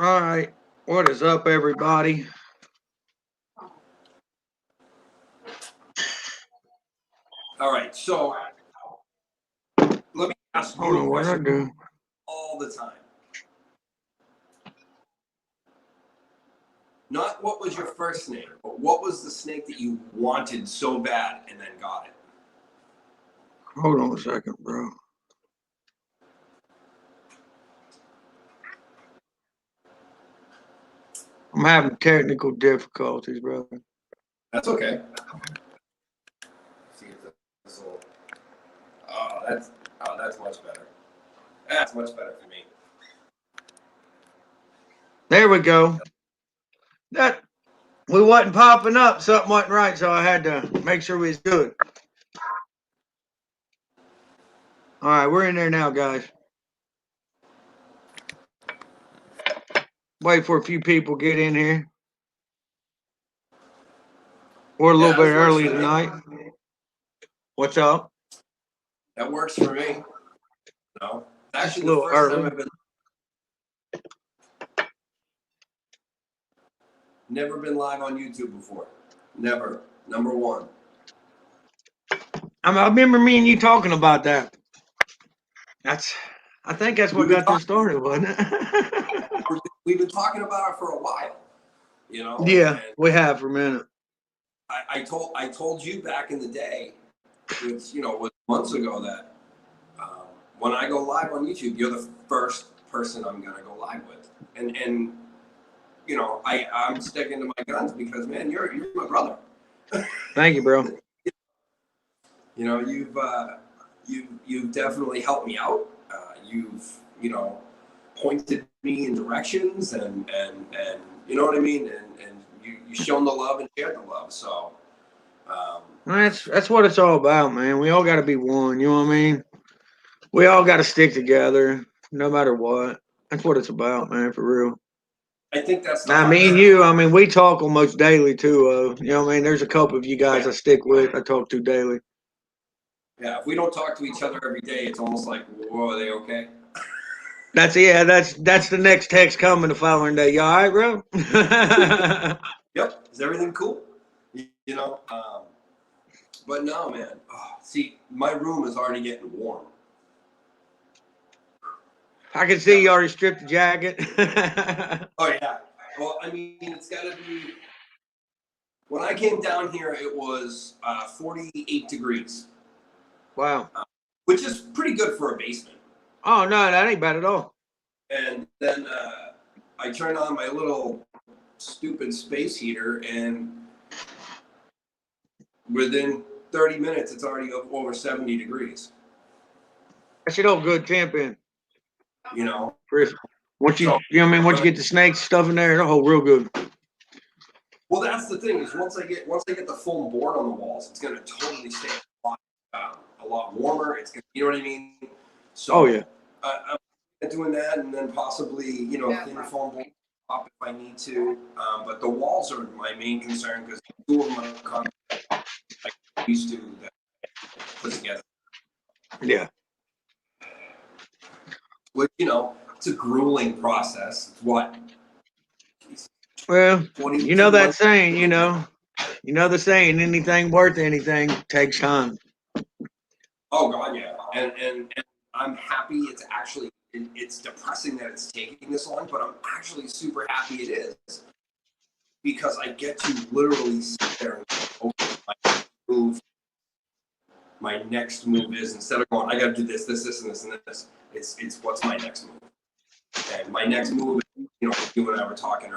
All right. What is up, everybody? All right, so let me ask Hold you a on, what I question do? all the time. Not what was your first snake, but what was the snake that you wanted so bad and then got it? Hold on a second, bro. I'm having technical difficulties, brother. That's okay. See if this will. That's much better. That's much better for me. There we go. That we wasn't popping up. Something wasn't right, so I had to make sure we was good. All right, we're in there now, guys. Wait for a few people to get in here. We're a little Yeah, bit this works early for me. tonight. What's up? That works for me. No, Just actually, a the little first time early. I've been. Never been live on YouTube before. Never. Number one. I remember me and you talking about that. I think that's what We've been got this talking. started, wasn't it? We've been talking about it for a while. You know, Yeah, and we have for a minute. I told you back in the day, was months ago that when I go live on YouTube, you're the first person I'm gonna go live with, and I'm sticking to my guns because man, you're my brother. Thank you, bro. You know, you've definitely helped me out. You've pointed me in directions, and you know what I mean, and you shown the love and shared the love. So. That's what it's all about, man. We all got to be one. You know what I mean? We all got to stick together, no matter what. That's what it's about, man. For real. I think that's the Now, me hardest and thing. you, I mean, we talk almost daily too. You know what I mean? There's a couple of you guys Yeah. I stick with. I talk to daily. Yeah, if we don't talk to each other every day, it's almost like, whoa, are they okay? That's the next text coming the following day. You all right, bro? Yep. Is everything cool? You know. But no, man. Oh, see, my room is already getting warm. I can see you already stripped the jacket. Oh yeah. Well, I mean, it's got to be. When I came down here, it was 48 degrees. Wow. Which is pretty good for a basement. Oh no, that ain't bad at all. And then I turned on my little stupid space heater, and within 30 minutes, it's already over 70 degrees. That shit all good temping. You know. Chris, once you So, you know what I mean, once you get the snakes stuff in there, it'll hold real good. well, that's the thing is once I get the foam board on the walls, it's going to totally stay a lot warmer. It's gonna, you know what I mean. So, Oh yeah. I'm doing that, and then possibly thin foam board top if I need to. But the walls are my main concern because two of them are I used to that put together. Yeah. Which it's a grueling process. It's what. Well, you know 22 that months. saying, you know the saying, anything worth anything takes time. Oh God, yeah, and I'm happy. It's actually it's depressing that it's taking this long, but I'm actually super happy it is because I get to literally sit there and go, okay, my next move is instead of going, I got to do this, this, and this, and this. It's what's my next move, and my next move, you and I were talking.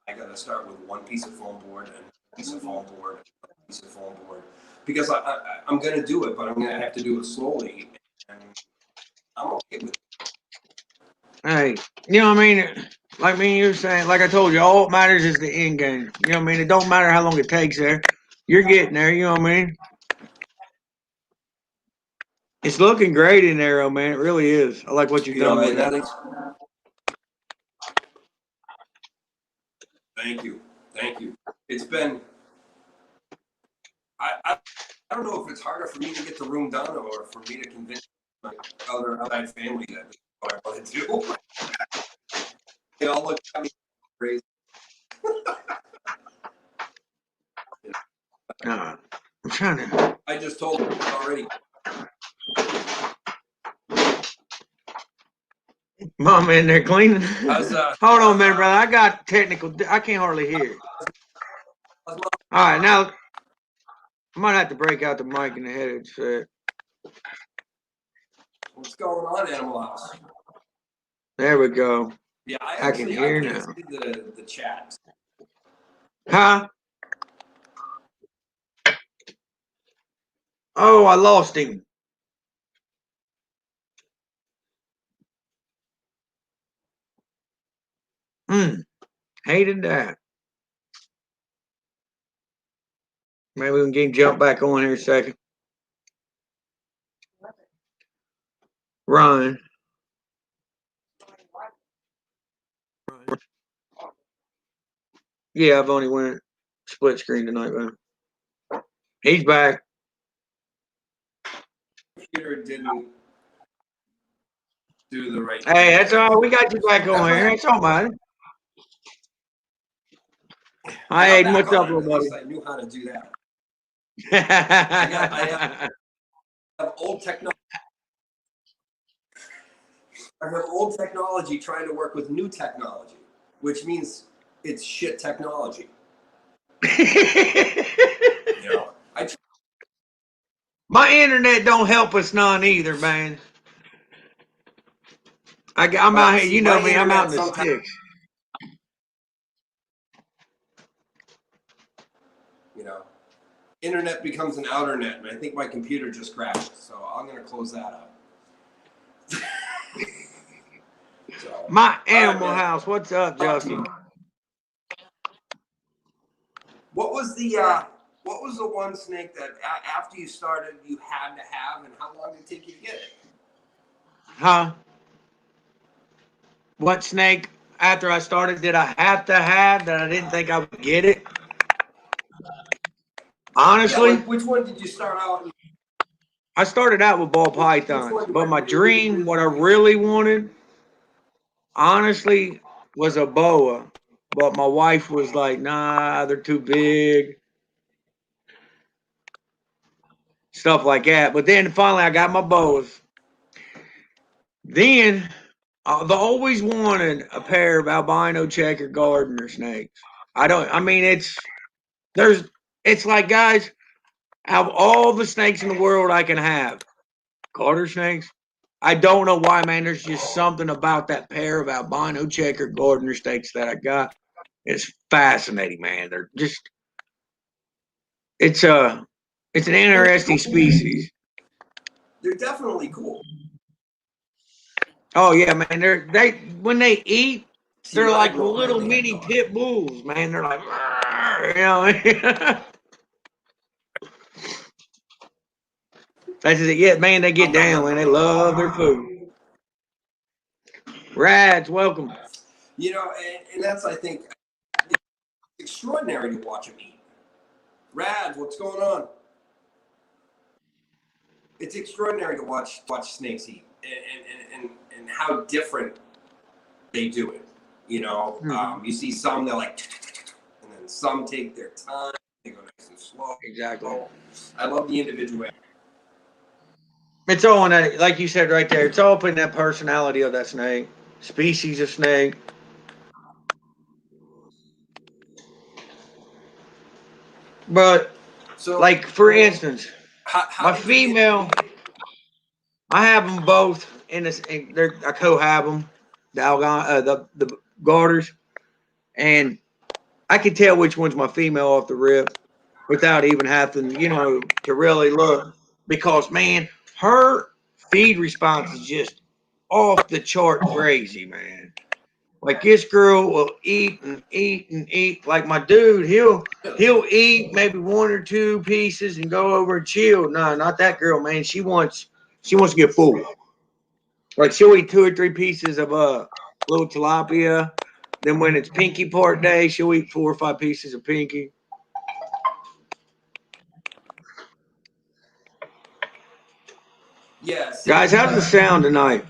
I got to start with one piece of foam board and a piece of foam board, and a piece of foam board, because I'm going to do it, but I'm going to have to do it slowly, and I'm okay with it. Hey, you know what I mean? Like me and you were saying, like I told you, all that matters is the end game. You know what I mean? It don't matter how long it takes there. You're getting there, you know what I mean? It's looking great in there, oh man. It really is. I like what you've done with And it. that is. Thank you. It's been. I don't know if it's harder for me to get the room done or for me to convince my other outside family that this is what I want to do. all look at me crazy. I'm trying to. I just told him already. Mom in there cleaning. How's, Hold on a minute, brother. I got technical. I can't hardly hear. All right, now I might have to break out the mic in the headset. What's going on, Animal House? There we go. Yeah, I can hear now. See the chat. Huh? Oh, I lost him. Hated that. Maybe we can get him jump back on here a second. Ryan. Yeah, I've only went split screen tonight, man. He's back. Computer didn't do the right. Hey, that's all right. We got you back on here. It's all right. Hi, Aiden. What's up, little buddy? I knew how to do that. I have old technology. I have old technology trying to work with new technology, which means it's shit technology. You know, my internet don't help us none either, man. I'm out here. You know me. I'm out in the sticks. You know, internet becomes an outer net, and I think my computer just crashed, so I'm going to close that up. So, my Animal House. What's up, Justin? What was the one snake that after you started you had to have, and how long did it take you to get it? Huh? What snake after I started did I have to have that I didn't think I would get it? Honestly, yeah, which one did you start out with? I started out with ball pythons, but my dream, what I really wanted, honestly, was a boa. But my wife was like, nah, they're too big. Stuff like that. But then finally I got my boas. Then I've always wanted a pair of albino checker Gardner snakes. It's like, guys, out of all the snakes in the world I can have, garter snakes, I don't know why, man. There's just something about that pair of albino checker Gardner snakes that I got. It's fascinating, man. They're just, it's an interesting species. They're definitely cool. Oh yeah, man. When they eat, they're like little mini pit bulls, man. They're like, you know. That's it. Yeah, man. They get down, man. They love their food. Rads, welcome. You know, and that's, I think, it's extraordinary to watch them eat. Rads, what's going on? It's extraordinary to watch snakes eat, and how different they do it. You know, you see some, they're like, and then some take their time. They go nice and slow. Exactly. I love the individuality. It's all in that, like you said right there. It's all in that personality of that snake, species of snake. But, so, like, for instance, my female, I have them both in this. I co-have them, the garters, and I can tell which one's my female off the rip without even having, to really look, because, man, her feed response is just off the chart crazy, man. Like, this girl will eat and eat and eat. Like my dude, he'll eat maybe one or two pieces and go over and chill. No, not that girl, man. She wants to get full. Like, she'll eat 2 or 3 pieces of little tilapia. Then when it's pinky part day, she'll eat 4 or 5 pieces of pinky. Yes. Guys, how's the sound tonight?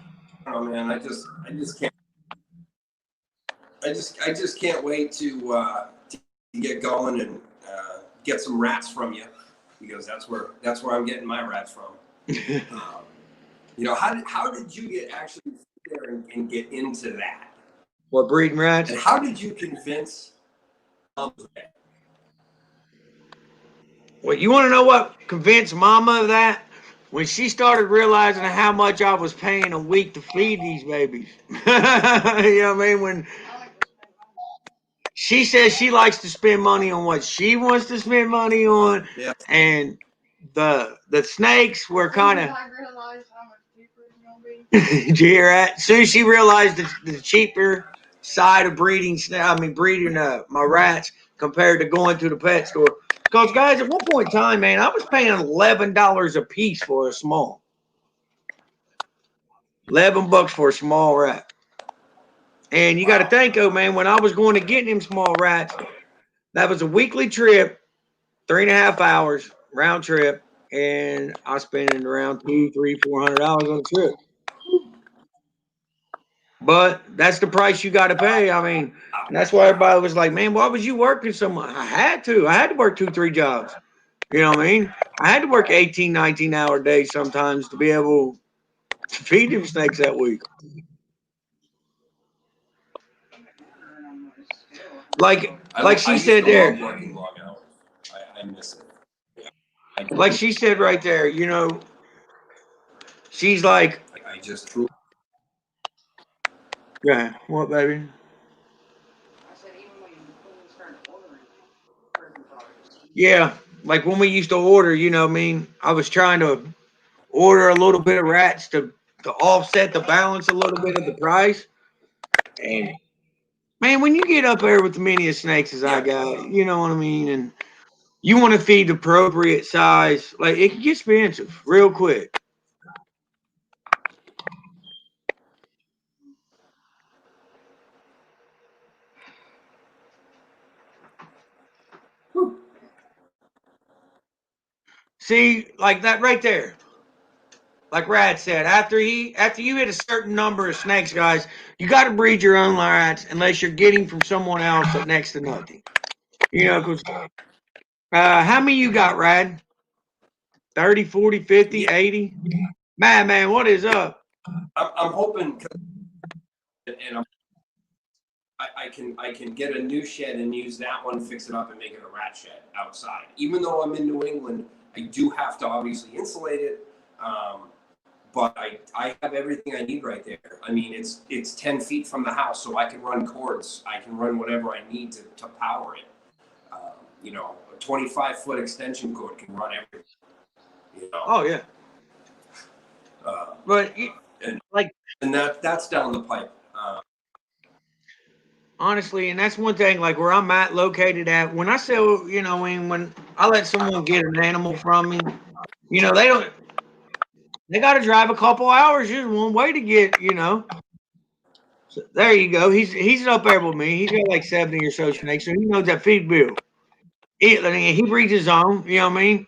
Oh man, I just can't. I just can't wait to get going and get some rats from you, because that's where I'm getting my rats from. You know, how did you get actually there and get into that? What, breeding rats? And how did you convince? Well, you want to know what convinced Mama of that? When she started realizing how much I was paying a week to feed these babies. You know what I mean? When she says she likes to spend money on what she wants to spend money on, yeah. And the snakes were kind of. Did you hear that? As soon as she realized the cheaper side of breeding my rats compared to going to the pet store. Because, guys, at one point in time, man, I was paying $11 a piece for a small. $11 for a small rat. And you got to think, man, when I was going to get them small rats, that was a weekly trip, 3.5 hours round trip, and I was spending around $400 on a trip. But that's the price you got to pay. I mean, that's why everybody was like, man, why was you working so much? I had to work 2-3 jobs. You know what I mean? I had to work 18, 19-hour days sometimes to be able to feed them snakes that week. Like she said there. I miss it. Like she said right there, you know, she's like, I just. Yeah, what, baby? Yeah, like when we used to order, you know what I mean? I was trying to order a little bit of rats to offset the balance a little bit of the price. And man, when you get up there with the many snakes as I got, you know what I mean? And you want to feed the appropriate size, like it can get expensive real quick. See, like that right there. Like Rad said, after you hit a certain number of snakes, guys, you got to breed your own rats unless you're getting from someone else at next to nothing. You know, because how many you got, Rad? 30, 40, 50, 80? Man, what is up? I'm hoping, and I can get a new shed and use that one, fix it up, and make it a rat shed outside. Even though I'm in New England, I do have to obviously insulate it. But I have everything I need right there. I mean, it's 10 feet from the house, so I can run cords. I can run whatever I need to power it. You know, a 25-foot extension cord can run everything. You know? Oh, yeah. But, and that's down the pipe. Honestly, and that's one thing, like where I'm located at, when I sell, you know, when I let someone get an animal from me, you know, they got to drive a couple hours just one way to get, you know. So there you go. He's up there with me. He's got like 70 or so snakes, so he knows that feed bill. He breeds his own, you know what I mean?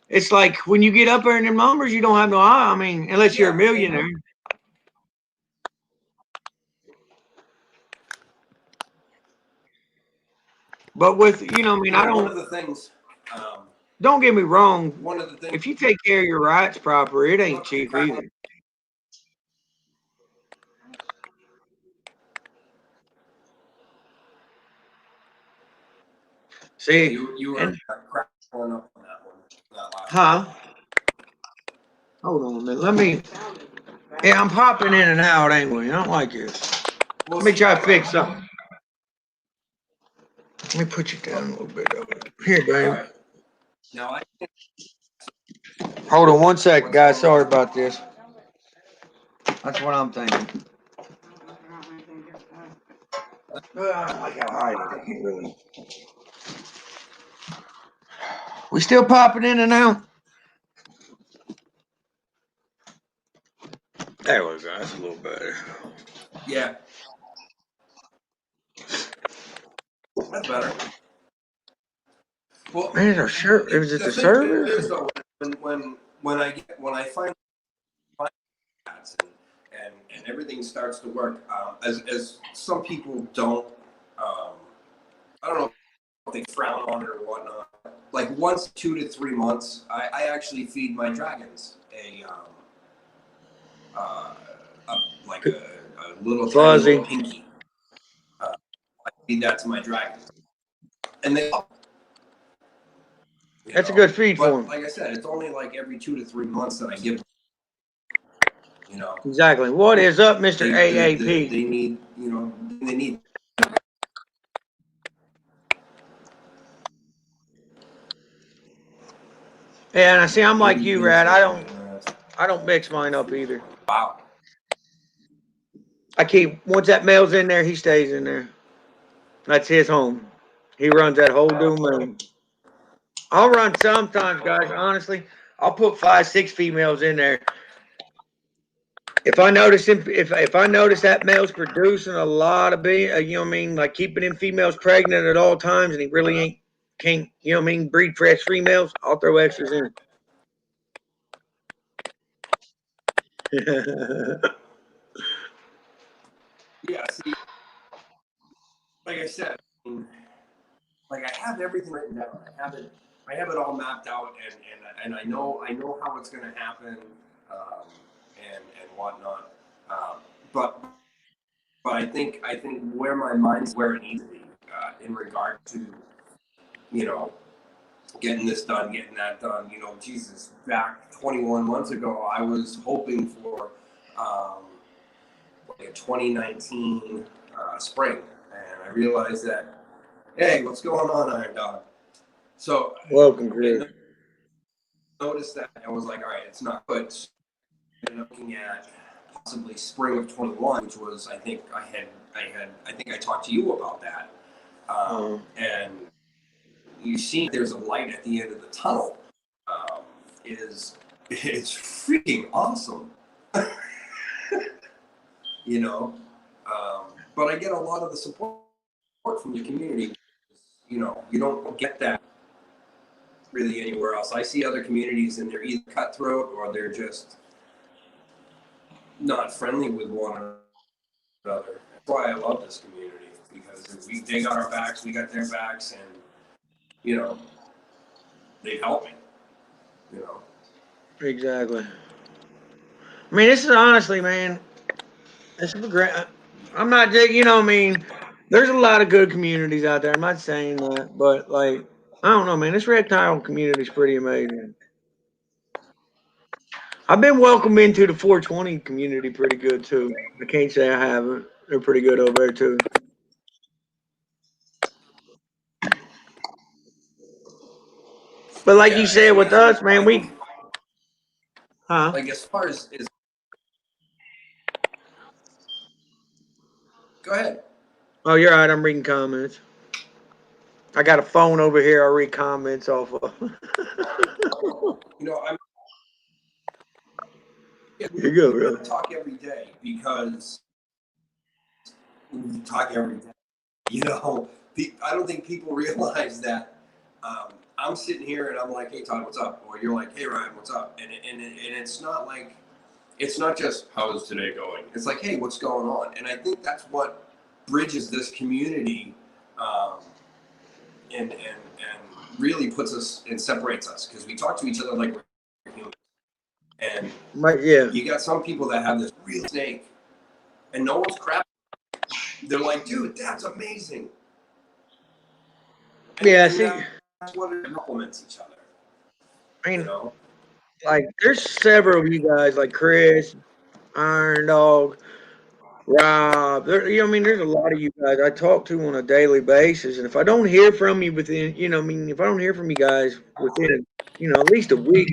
It's like when you get up there in them numbers, you don't have no eye. I mean, unless you're a millionaire. But with, you know, I mean, I don't. One of the things. Don't get me wrong. One of the things. If you take care of your rights proper, it ain't cheap either. See, you were cracking up on that one. Huh? Hold on a minute. Let me. Yeah, I'm popping in and out anyway. I don't like this. Let me try to fix something. Let me put you down a little bit of it. Here, babe. Right. Now Hold on one second, guys. Sorry about this. That's what I'm thinking. I don't like how high it is. I can't really. We still popping in and out? There we go. That's a little better. Yeah. That's better. Well, man, our shirt. Is it the server? When I find cats and everything starts to work. As some people don't, I don't know if they frown on it or whatnot. Like once 2 to 3 months, I actually feed my dragons a little tiny little pinky. I feed that to my dragons, and they love it. That's a good feed for them. Like I said, it's only like every 2 to 3 months that I give them. You know. Exactly. What is up, Mr. AAP? They need, you know, they need. Yeah, and I see. I'm like you, Rad. I don't mix mine up either. Wow. I keep once that male's in there, he stays in there. That's his home. He runs that whole domain. I'll run sometimes, guys. Honestly, I'll put 5, 6 females in there. If I notice him, if I notice that male's producing a lot of you know what I mean, like keeping them females pregnant at all times, and he really can't, you know what I mean, breed fresh females, I'll throw extras in. Yeah, see, like I said, like I have everything written down. I have it all mapped out, and I know how it's going to happen, and whatnot. But I think where my mind's where it needs to be in regard to, you know, getting this done, getting that done. You know, Jesus, back 21 months ago, I was hoping for like a 2019 spring, and I realized that, hey, what's going on, Iron Dog? So welcome, Chris. Noticed that and was like, all right, it's not good. So looking at possibly spring of 21, which was I think I talked to you about that, and you see there's a light at the end of the tunnel. It's freaking awesome. You know, but I get a lot of the support from the community. You know, you don't get that really anywhere else. I see other communities and they're either cutthroat or they're just not friendly with one another. That's why I love this community, because they got our backs, we got their backs, and you know, they help me. You know. Exactly. I mean, this is honestly, man. This is great. I'm not, you know, I mean, there's a lot of good communities out there. I'm not saying that, but like, I don't know, man. This reptile community is pretty amazing. I've been welcomed into the 420 community pretty good too. I can't say I haven't. They're pretty good over there too. But like you said with us, man, like as far as go ahead. Oh, you're right. I'm reading comments. I got a phone over here. I read comments off of. You know, you go, bro. We talk every day because we talk every day. You know, I don't think people realize that I'm sitting here and I'm like, hey, Todd, what's up? Or you're like, hey, Ryan, what's up? And it's not like, it's not just, how is today going? It's like, hey, what's going on? And I think that's what bridges this community and really puts us and separates us, because we talk to each other like we're humans. And you got some people that have this real snake and no one's crap. They're like, dude, that's amazing. And see, that's what it complements each other. I mean, you know? Like, there's several of you guys, like Chris, Iron Dog, Rob. You know, I mean, there's a lot of you guys I talk to on a daily basis, and if I don't hear from you within, you know, I mean, if I don't hear from you guys within, you know, at least a week,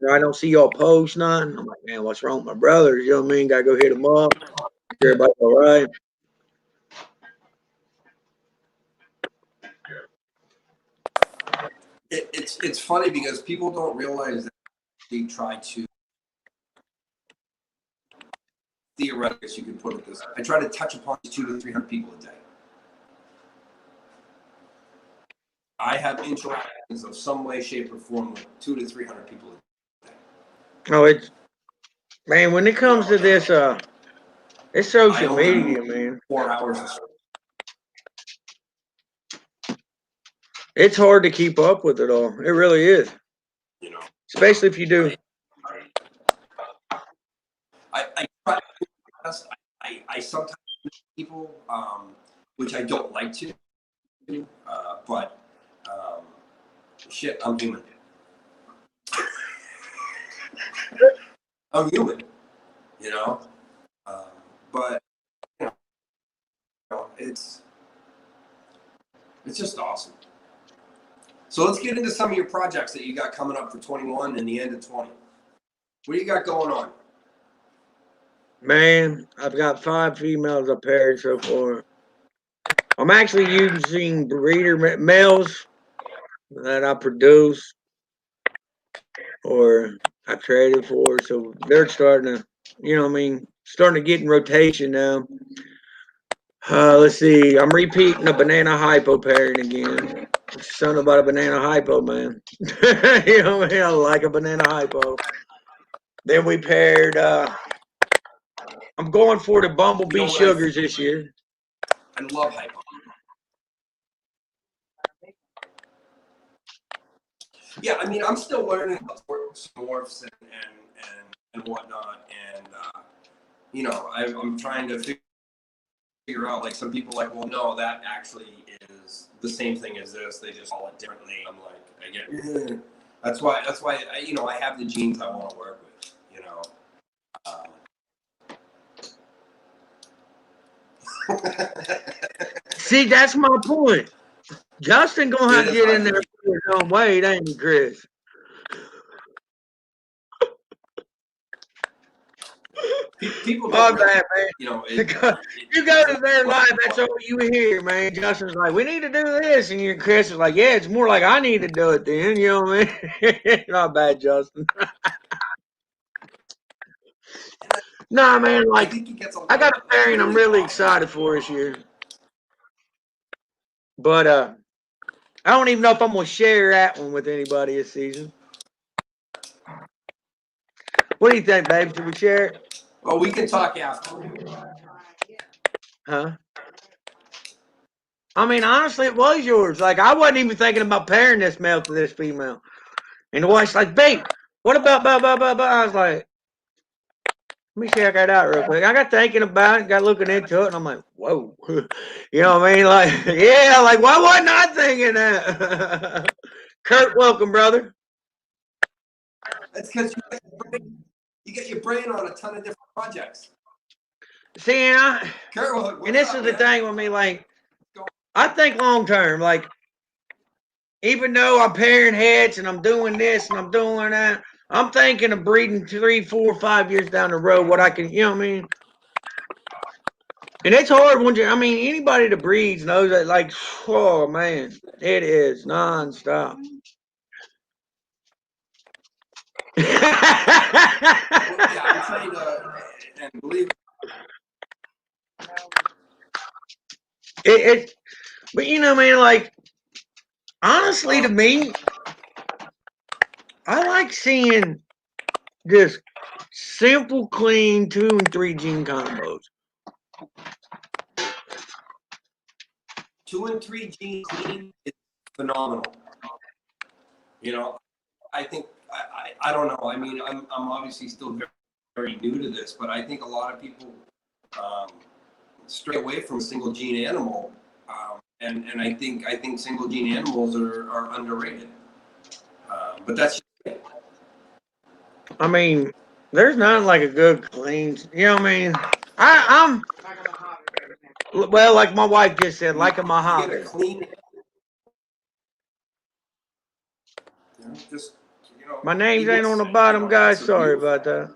I don't see y'all post nothing. I'm like, man, what's wrong with my brothers? You know what I mean? Gotta go hit them up. Everybody's all right. It's funny because people don't realize that they try to, theoretically, you can put it this way, I try to touch upon 200 to 300 people a day. I have interactions of some way, shape, or form with 200 to 300 people a day. Oh, it's, man, when it comes to this, It's social media, man. 4 hours. It's hard to keep up with it all. It really is. You know, especially if you do. I sometimes people, which I don't like to, but shit, I'm human. I'm human, you know. But you know, it's just awesome. So let's get into some of your projects that you got coming up for 21 and the end of 20. What do you got going on? Man, I've got 5 females up paired so far. I'm actually using breeder males that I produce or I traded for, so they're starting to, you know what I mean, starting to get in rotation now. Let's see, I'm repeating a banana hypo pairing again. Son about a banana hypo, man. You know what I mean? I like a banana hypo. Then we paired, I'm going for the Bumblebee Sugars this year. I love hypo. Yeah, I mean, I'm still learning about morphs and whatnot, and you know, I'm trying to figure out, like, some people like, well, no, that actually is the same thing as this. They just call it differently. I'm like, I get. That's why you know, I have the genes I want to work with. You know. See, that's my point. Justin gonna have to get in there for his own weight, ain't he, Chris? People oh, don't really, man. You know, you go to their life, that's all you hear, man. Justin's like, we need to do this, and you, Chris is like, yeah, it's more like I need to do it then. You know what I mean? Not bad, Justin. Nah, man, like, I got a pairing I'm really excited for this year. But I don't even know if I'm gonna share that one with anybody this season. What do you think, babe? Should we share it? Well, we can talk after. Huh? I mean, honestly, it was yours. Like, I wasn't even thinking about pairing this male to this female. And the wife's like, babe, what about blah, blah, blah, blah? I was like, let me check that out real quick. I got thinking about it, got looking into it, and I'm like, whoa. You know what I mean? Like, yeah, like, why wasn't I thinking that? Kurt, welcome, brother. That's because you get your brain on a ton of different projects. See, and this is the thing with me, like, I think long term, like, even though I'm pairing heads and I'm doing this and I'm doing that, I'm thinking of breeding 3, 4, 5 years down the road what I can, you know what I mean? And it's hard when I mean, anybody that breeds knows that, like, oh man, it is nonstop. Yeah, I'm trying to and believe it. But you know, man, like, honestly, to me, I like seeing just simple, clean 2 and 3 gene combos. 2 and 3 gene clean is phenomenal. You know, I think I don't know. I mean, I'm obviously still very, very new to this, but I think a lot of people stray away from single gene animal, and I think single gene animals are underrated. But that's. I mean, there's not like a good clean. You know what I mean? I'm well, like my wife just said, like a Mojave. My names ain't on the bottom, guys. Sorry about that.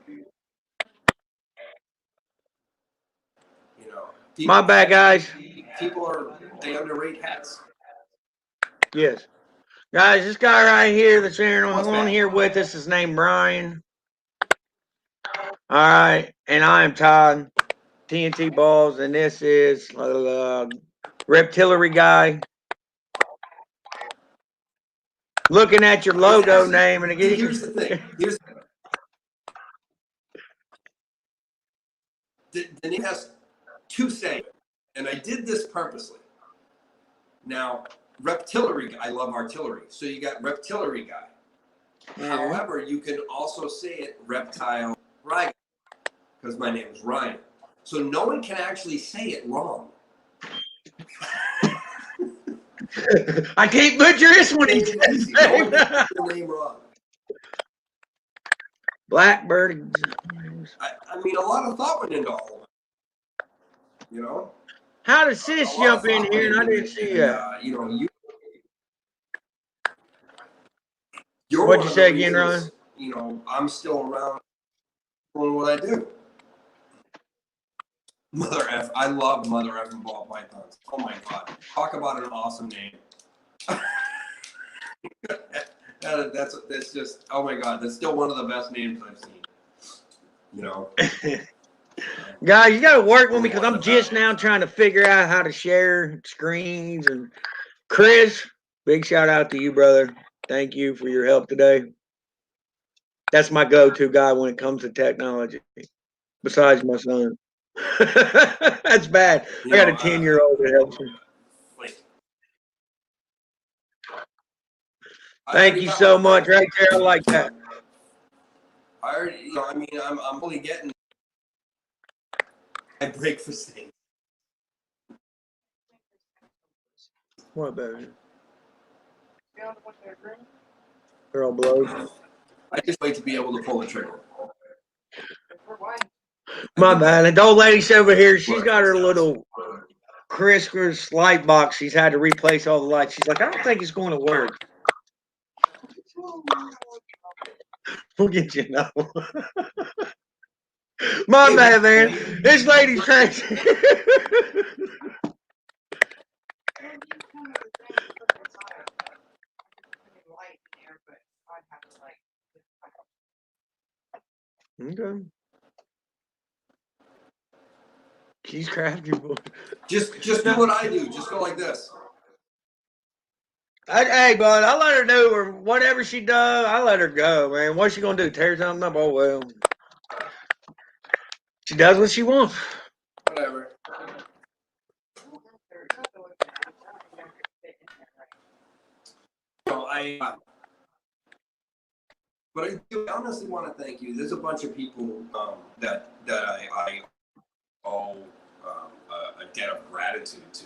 My bad, guys. People they underrate hats. Yes. Guys, this guy right here that's on here with us is named Brian. All right. And I am Todd, TNT Balls, and this is Reptillery Guy. Looking at your logo name, and again, here's the thing. The name has two sayings, and I did this purposely. Now, Reptillery, I love artillery, so you got Reptillery Guy. However, you can also say it Reptile Ryan, because my name is Ryan. So no one can actually say it wrong. I can't butcher this one. No one can get the name wrong. Blackbird. I mean, a lot of thought went into all of it. You know? How did Sis jump in here and I didn't see that? You know, you're What'd you say again, Ron? You know, I'm still around doing what I do. Mother F. I love Mother F and ball pythons. Oh my God. Talk about an awesome name. That's just, oh my God. That's still one of the best names I've seen. You know? Guys, you got to work with me because I'm just now trying to figure out how to share screens. And Chris, big shout out to you, brother. Thank you for your help today. That's my go-to guy when it comes to technology, besides my son. That's bad. I got a 10-year-old that helps me. Thank you so much. Right there, I like that. I already, you know, I mean, I'm only getting my breakfast thing. What about it? They're all blowed. I just wait to be able to pull the trigger. My bad. And the old lady's over here. She's got her little Christmas light box. She's had to replace all the lights. She's like, I don't think it's going to work. We'll get you now. My bad, man. This lady's crazy. Okay. She's crafty, boy. Just do what I do. Just go like this. Hey, bud, I let her do or whatever she does. I let her go, man. What's she gonna do? Tear something up? Oh well. She does what she wants. Whatever. So but I do honestly want to thank you. There's a bunch of people that I owe a debt of gratitude to,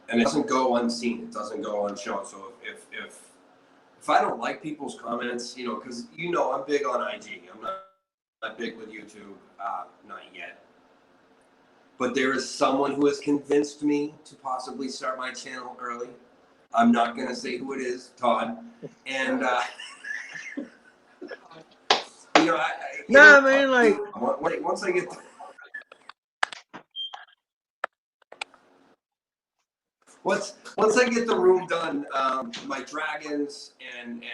and it doesn't go unseen. It doesn't go unshown. So if I don't like people's comments, you know, because you know I'm big on IG. I'm not big with YouTube, not yet. But there is someone who has convinced me to possibly start my channel early. I'm not going to say who it is, Todd. And, you know, once I get once I get the room done, my dragons and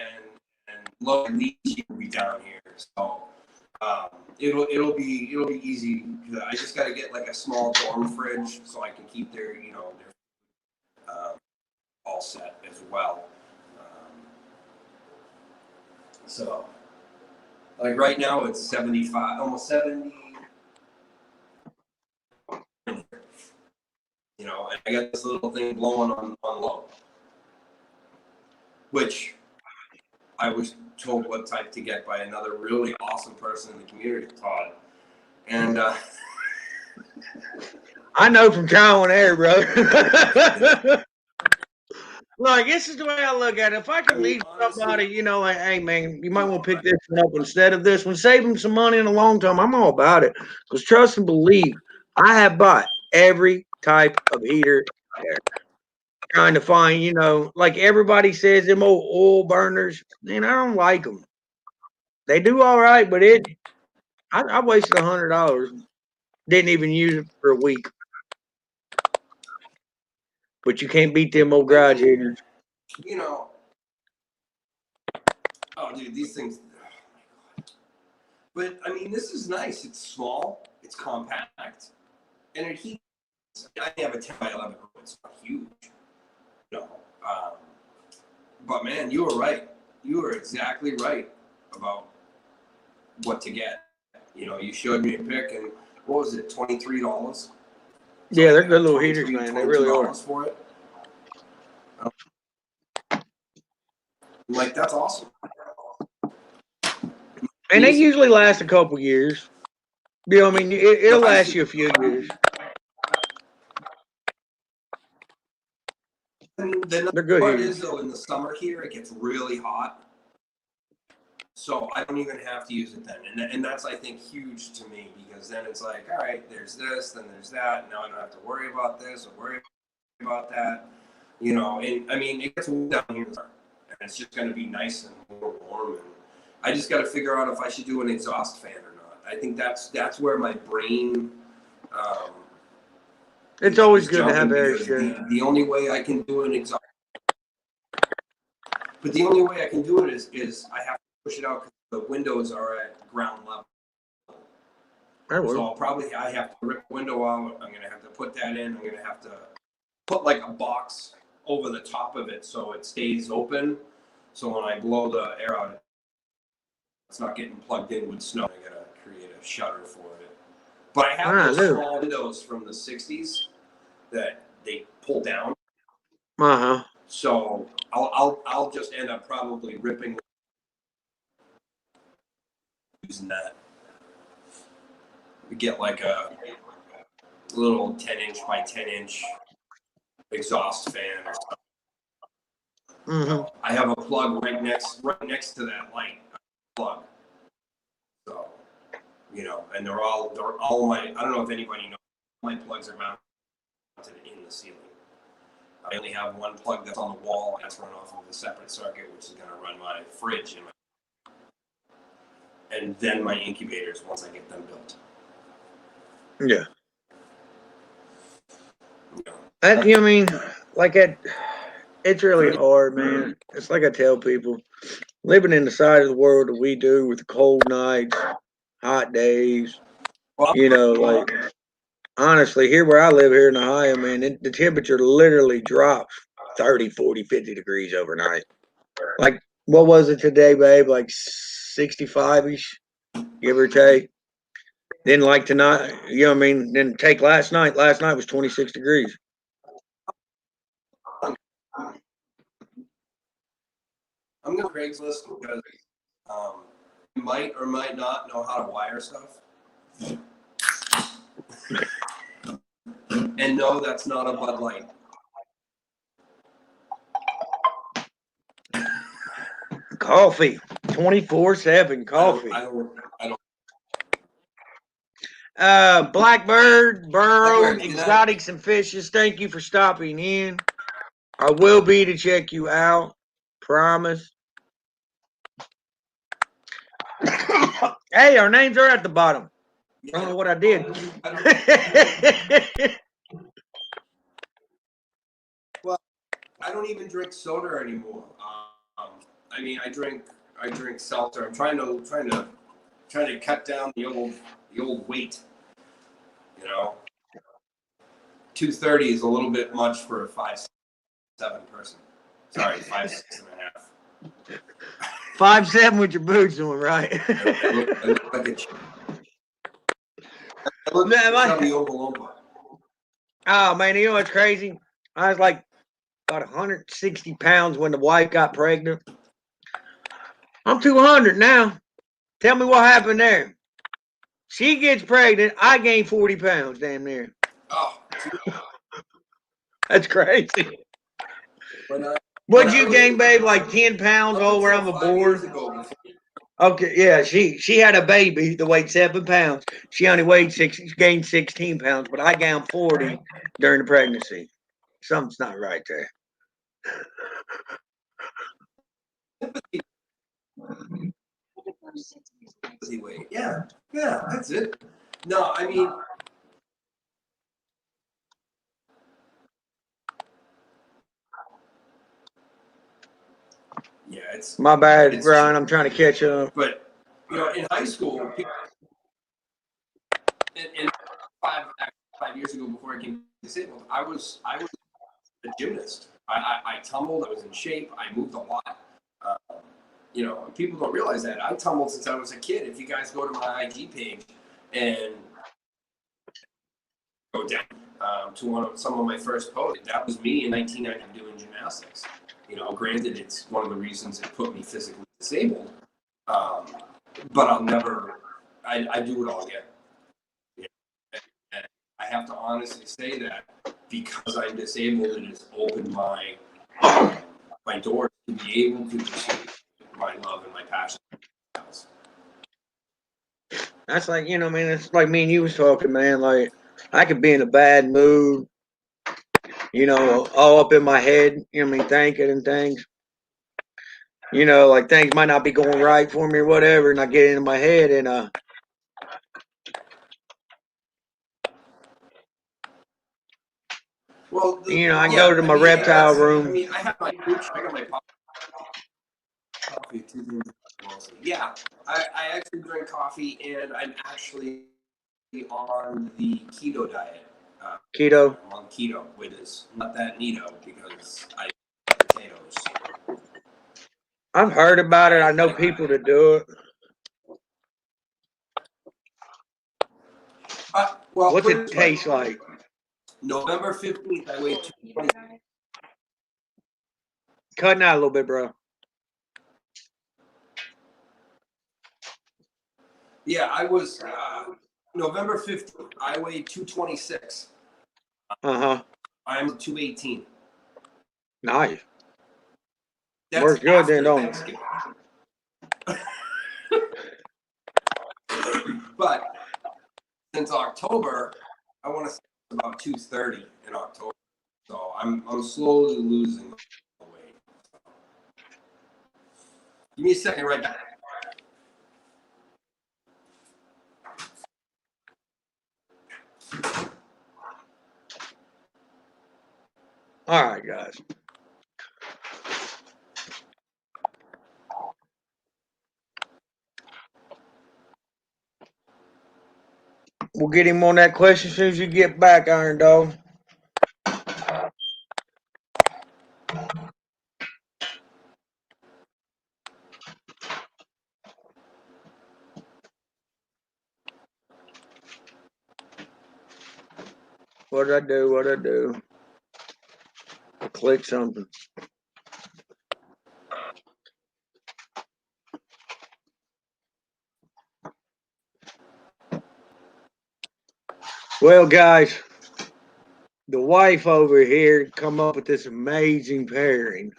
Logan Leach will be down here. So it'll be easy. I just got to get like a small dorm fridge so I can keep their all set as well. So like right now it's 75, almost 70. You know, and I got this little thing blowing on low, which I was told what type to get by another really awesome person in the community, Todd. And I know from trial and error, brother. Like, this is the way I look at it. If I can leave somebody, you know, like, hey, man, you might want to pick this one up instead of this one, save them some money in the long term, I'm all about it. Because trust and believe, I have bought every type of heater there. Trying to find, you know, like everybody says, them old oil burners, man, I don't like them. They do all right, but I wasted $100. Didn't even use it for a week. But you can't beat them old garage heaters. You know, oh, dude, these things. But I mean, this is nice. It's small, it's compact, and it heats. I have a 10 by 11 room. It's not huge, you know. But man, you were right. You were exactly right about what to get. You know, you showed me a pick, and what was it, $23? Yeah, they're good little heaters, man. They really are. For it. Like, that's awesome. And they usually last a couple years. You know, I mean, it'll last you a few years. The good part heaters. is, though, in the summer here, it gets really hot. So I don't even have to use it then. And that's, I think, huge to me, because then it's like, all right, there's this, then there's that. Now I don't have to worry about this or worry about that. You know, and I mean, it gets warm down here, and it's just going to be nice and warm. And I just got to figure out if I should do an exhaust fan or not. I think that's where my brain. It's always good to have air. The only way I can do an exhaust, but the only way I can do it is I have to push it out because the windows are at ground level. So I have to rip the window out. I'm going to have to put that in. I'm going to have to put like a box over the top of it so it stays open. So when I blow the air out, it's not getting plugged in with snow. I got to create a shutter for it. But I have those small windows from the 60s that they pull down. So I'll just end up probably ripping, using that. We get like a little 10-inch by 10-inch exhaust fan or something. I have a plug right next to that light plug. So, you know, and they're all my. I don't know if anybody knows, my plugs are mounted in the ceiling. I only have one plug that's on the wall, and that's run off of a separate circuit, which is going to run my fridge and then my incubators once I get them built. Yeah. I mean, like it's really hard, man. It's like I tell people, living in the side of the world that we do with the cold nights, hot days, you know, like honestly, here where I live here in Ohio, man, the temperature literally drops 30, 40, 50 degrees overnight. Like, what was it today, babe? Like 65-ish, give or take. Then like tonight, you know what I mean? Then take last night. Last night was 26 degrees. I'm going to Craigslist because you might or might not know how to wire stuff. And no, that's not a Bud Light. Coffee, 24/7 coffee. I don't. Blackbird, Burrow, Exotics and Fishes, thank you for stopping in. I will be to check you out. Promise. Hey, our names are at the bottom. I don't know what I did. Well, I don't even drink soda anymore. I mean, I drink seltzer. I'm trying to cut down the old weight. You know, 230 is a little bit much for a 5'7" person. Sorry, 5'6.5". 5'7" with your boots on, right? I look like a chubby Oompa. Oh man, you know what's crazy? I was like about 160 pounds when the wife got pregnant. I'm 200 now. Tell me what happened there. She gets pregnant, I gain 40 pounds, damn near. Oh, that's crazy. What'd you gain, babe? Like 10 pounds all around the board? Okay, yeah, she had a baby that weighed 7 pounds. She only gained 16 pounds, but I gained 40 during the pregnancy. Something's not right there. Yeah, that's it. No, I mean, yeah, it's my bad, Brian. I'm trying to catch up. But you know, in high school, and 5 years ago, before I came disabled, I was a gymnast. I tumbled. I was in shape. I moved a lot. You know, people don't realize that. I tumbled since I was a kid. If you guys go to my IG page and go down to some of my first posts, that was me in 1990 doing gymnastics. You know, granted, it's one of the reasons it put me physically disabled, but I'll never, I do it all again. And I have to honestly say that because I'm disabled, it has opened my doors to be able to pursue my love and my passion. That's like, you know, man, it's like me and you was talking, man. Like, I could be in a bad mood, you know, all up in my head, you know what I mean, thinking and things. You know, like things might not be going right for me or whatever, and I get into my head and well, you know, I go to my reptile room. I mean, I have my coach, I got my coffee too. Yeah, I actually drink coffee, and I'm actually on the keto diet. Keto. I'm on keto, which is not that neato because I eat potatoes. I've heard about it. I know people that do it. Well, what's it taste like? November 15th, I weighed 220. Cutting out a little bit, bro. Yeah, I was November 15th. I weighed 226. I'm 218. Nice. Works good then, don't it? But since October, I want to say about 230 in October. So I'm slowly losing weight. Give me a second right now. All right, guys. We'll get him on that question as soon as you get back, Iron Dog. What'd I do? I click something. Well, guys, the wife over here come up with this amazing pairing.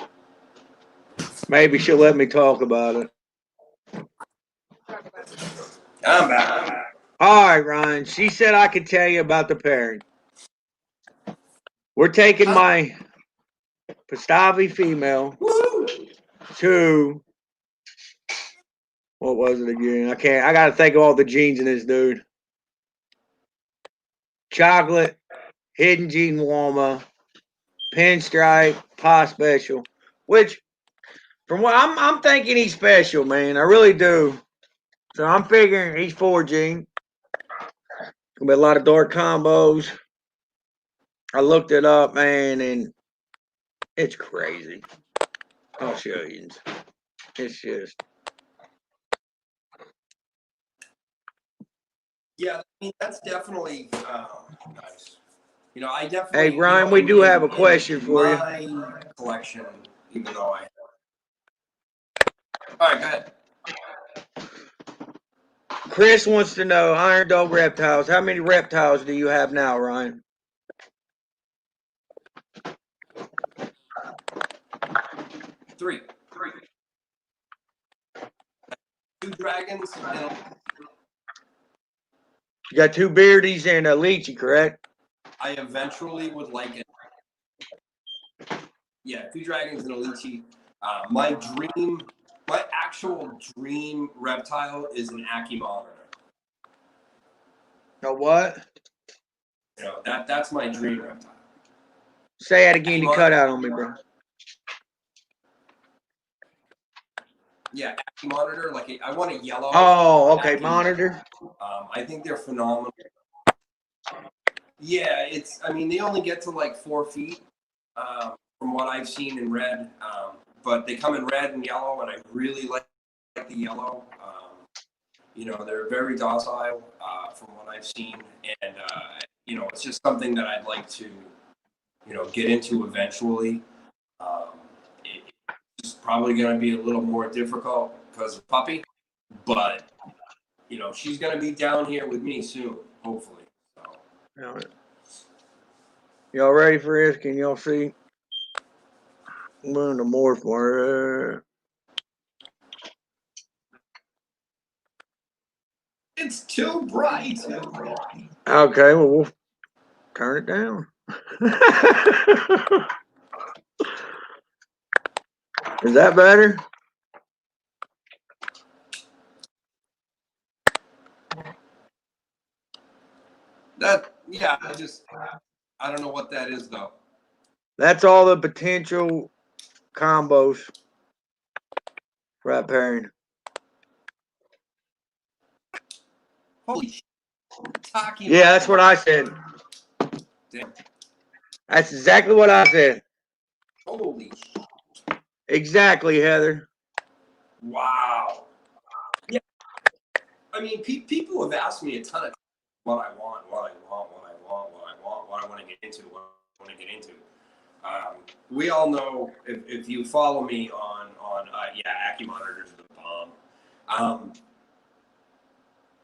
Maybe she'll let me talk about it. I'm back. All right, Ryan. She said I could tell you about the pairing. We're taking my Pastavi female to, what was it again? I got to think of all the genes in this dude. Chocolate, Hidden Gene Woma, Pinstripe, Pie Special, which from what I'm thinking he's special, man. I really do. So I'm figuring he's 4 gene. Gonna be a lot of dark combos. I looked it up, man, and it's crazy. I'll show you. It's just. Yeah, I mean, that's definitely nice. You know, I definitely. Hey, Ryan, we do have a question for you. My collection, even though I. All right, go ahead. Chris wants to know, Iron Dog reptiles. How many reptiles do you have now, Ryan? 3. 2 dragons. You got 2 beardies and a lychee, correct? I eventually would like it. Yeah, 2 dragons and a lychee. My actual dream reptile is an Ackie Monitor. A what? You know, that's my dream reptile. Say that again. You cut out on me, bro. Yeah, Ackie Monitor. Like I want a yellow. Oh, okay, monitor. I think they're phenomenal. Yeah, I mean, they only get to like 4 feet from what I've seen and read. but they come in red and yellow, and I really like the yellow. You know, they're very docile from what I've seen, and you know, it's just something that I'd like to, you know, get into eventually. It's probably going to be a little more difficult because of puppy, but you know, she's going to be down here with me soon, hopefully. So. Y'all ready for this? Can y'all see? I'm going to morph more. It's too bright. Okay, well, we'll turn it down. Is that better? Yeah, I don't know what that is though. That's all the potential combos for that pairing. Holy shit. Yeah, that's what I said. Damn. That's exactly what I said. Holy shit. Exactly, Heather. Wow. Yeah. I mean, people have asked me a ton of what I want, what I want to get into, what I want to get into. We all know, if you follow me on Accu monitors are the bomb.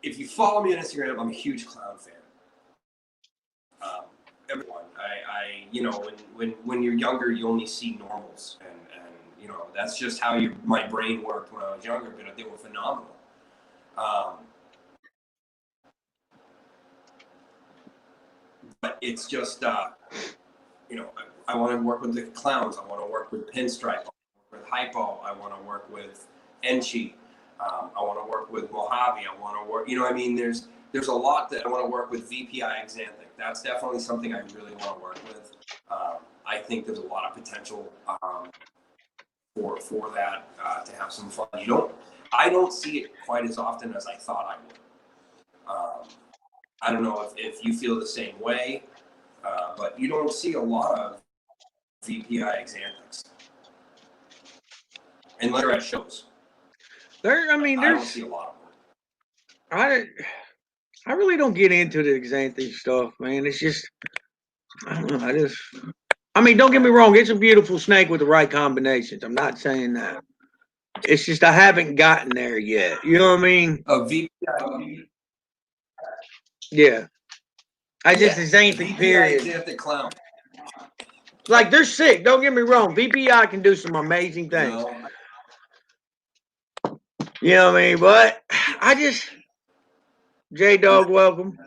If you follow me on Instagram, I'm a huge clown fan. Everyone, you know, when you're younger, you only see normals, and you know, that's just how my brain worked when I was younger, but they were phenomenal. But it's just, you know, I want to work with the clowns. I want to work with Pinstripe. I want to work with Hypo. I want to work with Enchi. I want to work with Mojave. I want to work, you know, I mean, there's a lot that I want to work with. VPI Xanthic. That's definitely something I really want to work with. I think there's a lot of potential for that to have some fun. I don't see it quite as often as I thought I would. I don't know if you feel the same way, but you don't see a lot of VPI Xanthics. And later at shows. I don't see a lot of them. I really don't get into the Xanthic stuff, man. It's just, I don't know. I mean, don't get me wrong. It's a beautiful snake with the right combinations. I'm not saying that. It's just I haven't gotten there yet. You know what I mean? VPI. Yeah. Just Xanthic, period. Xanthic clown. Like, they're sick. Don't get me wrong. VPI can do some amazing things. No. You know what I mean? But I just, J-Dog, welcome.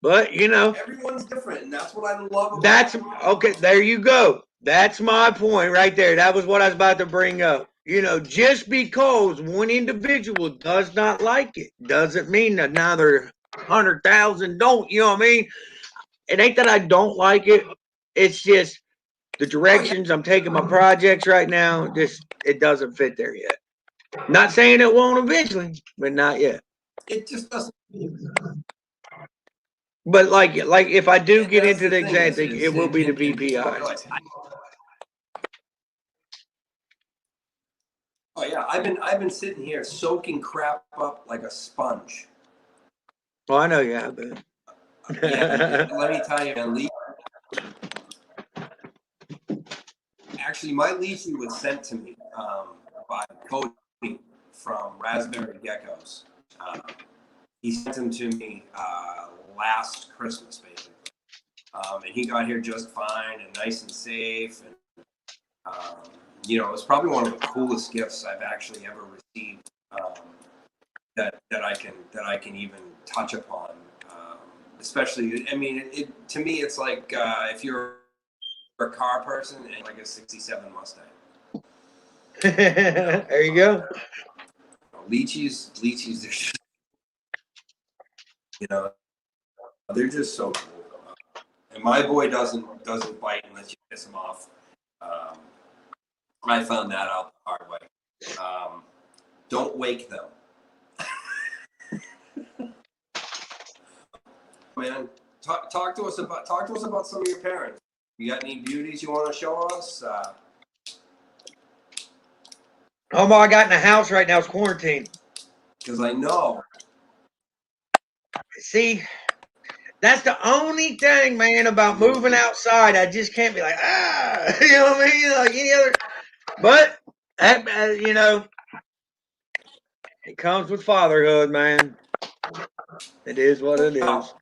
But, you know. Everyone's different, and that's what I love about it. Okay, there you go. That's my point right there. That was what I was about to bring up. You know, just because one individual does not like it doesn't mean that another 100,000 don't. You know what I mean? It ain't that I don't like it. It's just the directions I'm taking my projects right now, it doesn't fit there yet. Not saying it won't eventually, but not yet. It just doesn't. But like if I do get into the Xanthic, it will be the VPI. Oh yeah, I've been sitting here soaking crap up like a sponge. Well, I know you have been. Yeah, let me tell you, man. Actually, my Lychee was sent to me by Cody from Raspberry Geckos. He sent them to me last Christmas, basically. And he got here just fine and nice and safe. And, you know, it was probably one of the coolest gifts I've actually ever received that I can even touch upon. Especially, I mean, to me, it's like if you're a car person and like a '67 Mustang. There you go. Lychees, they're just, you know, they're just so cool. And my boy doesn't bite unless you piss him off. I found that out the hard way. Don't wake them. Man, talk to us about some of your parents. You got any beauties you want to show us? All I got in the house right now is quarantine. Because I know. See, that's the only thing, man, about moving outside. I just can't be like, you know what I mean? Like any other. But, you know, it comes with fatherhood, man. It is what it is.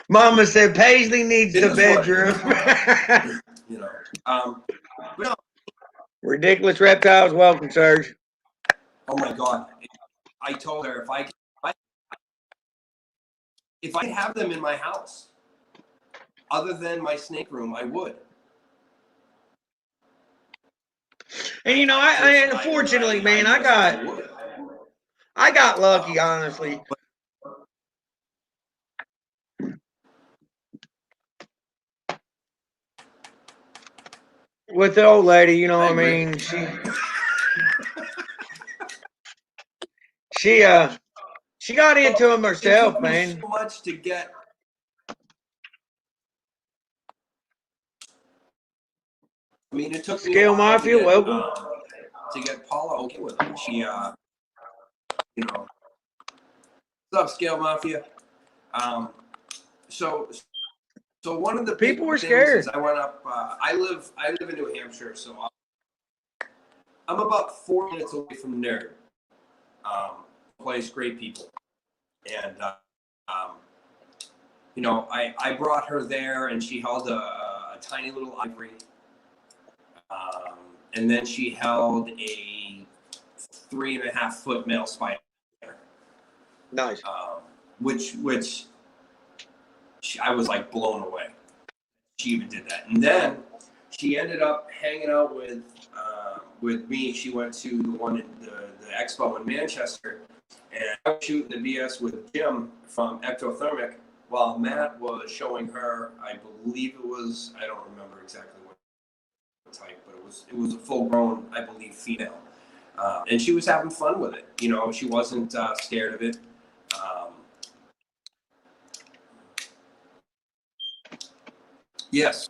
Mama said Paisley needs the bedroom. You know. No. Ridiculous reptiles, welcome, Serge. Oh my God! I told her if I have them in my house, other than my snake room, I would. And you know, I unfortunately, man, I got lucky, honestly. With the old lady, you know what I mean? She got into him herself, man. So much to get. I mean, it took Scale Mafia, welcome. To get Paula okay with him. She, you know, what's up, Scale Mafia? So one of the people were scared. I went up. I live in New Hampshire, so I'm about 4 minutes away from there. Place, great people, and you know, I brought her there, and she held a tiny little ivory, and then she held a 3.5-foot male spider. Nice. Which I was like blown away. She even did that, and then she ended up hanging out with me. She went to the one at the expo in Manchester, and I was shooting the BS with Jim from Ectothermic while Matt was showing her. I believe it was, I don't remember exactly what type, but it was a full-grown, I believe, female, and she was having fun with it. You know, she wasn't scared of it. Yes.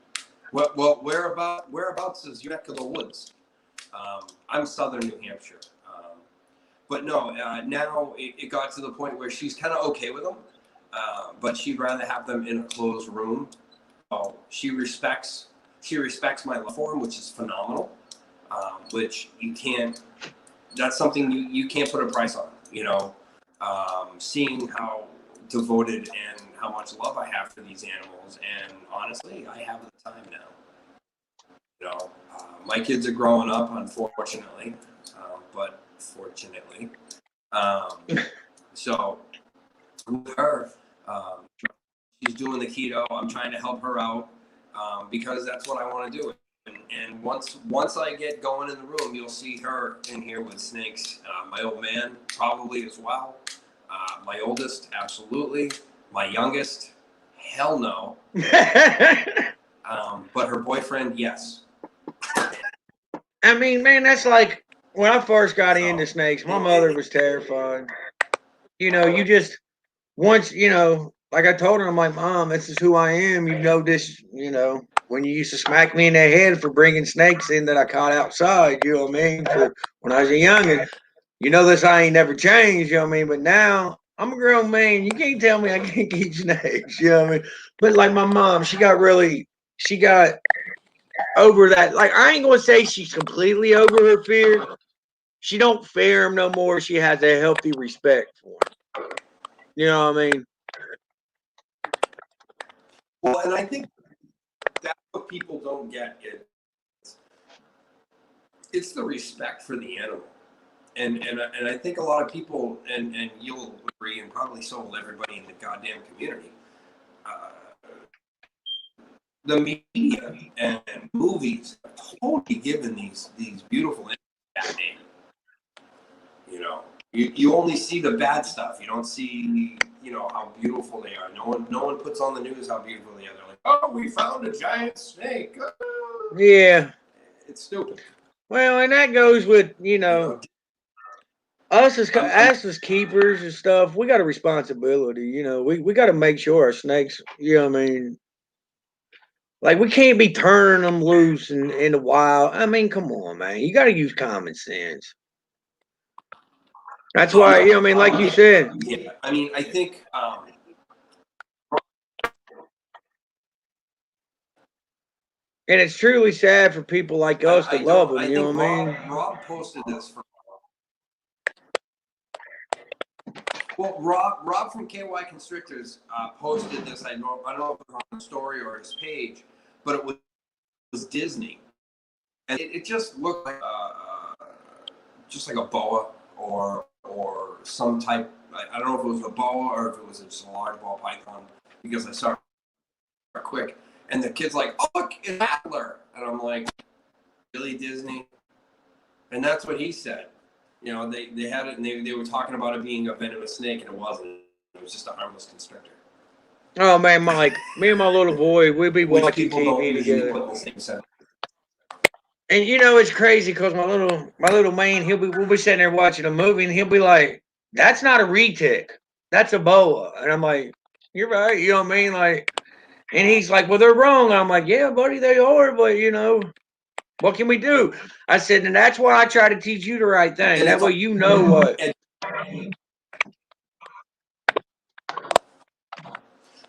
Well, whereabouts is your neck of the woods? I'm southern New Hampshire. But no, now it got to the point where she's kind of okay with them, but she'd rather have them in a closed room. So she respects my love for them, which is phenomenal. Which you can't. That's something you can't put a price on. You know, seeing how devoted and how much love I have for these animals, and honestly, I have the time now. You know, my kids are growing up, unfortunately, but fortunately. So with her, she's doing the keto. I'm trying to help her out because that's what I want to do. And once I get going in the room, you'll see her in here with snakes. My old man probably as well. My oldest, absolutely. My youngest, hell no. But her boyfriend, yes. I mean, man, that's like when I first got into snakes, my mother was terrified. You know, you just once, you know, like I told her, I'm like, Mom, this is who I am. You know this, you know, when you used to smack me in the head for bringing snakes in that I caught outside, you know what I mean? For when I was a youngin', you know this, I ain't never changed, you know what I mean? But now I'm a grown man. You can't tell me I can't keep snakes, you know what I mean? But like my mom, she got over that. Like, I ain't gonna say she's completely over her fear. She don't fear him no more. She has a healthy respect for him. You know what I mean? Well, and I think that's what people don't get. It's the respect for the animal. And I think a lot of people, and you'll agree, and probably so will everybody in the goddamn community, the media and movies have totally given these beautiful animals that name. You know, you only see the bad stuff. You don't see, you know, how beautiful they are. No one puts on the news how beautiful they are. They're like, oh, we found a giant snake. Yeah. It's stupid. Well, and that goes with, you know us as keepers and stuff, we got a responsibility. You know, we got to make sure our snakes. You know what I mean? Like we can't be turning them loose in the wild. I mean, come on, man. You got to use common sense. That's why, you know what I mean, like you said. Yeah, I mean, I think and it's truly sad for people like us that love them. You know what I mean? Rob posted this for. Well, Rob from KY Constrictors posted this. I don't know if it was on the story or his page, but it was Disney, and it just looked like just like a boa or some type. I don't know if it was a boa or if it was just a large ball python because I saw it quick. And the kid's like, "Oh, look, it's Adler," and I'm like, "Really, Disney?" And that's what he said. You know, they had it, and they were talking about it being a venomous snake, and it wasn't. It was just a harmless constrictor. Oh man, Mike, me and my little boy, we'd be watching TV together. And you know it's crazy because my little man, we'll be sitting there watching a movie, and he'll be like, "That's not a retic, that's a boa," and I'm like, "You're right," you know what I mean? Like, and he's like, "Well, they're wrong." I'm like, "Yeah, buddy, they are, but you know, what can we do?" I said, and that's why I try to teach you the right thing. That way, you know what.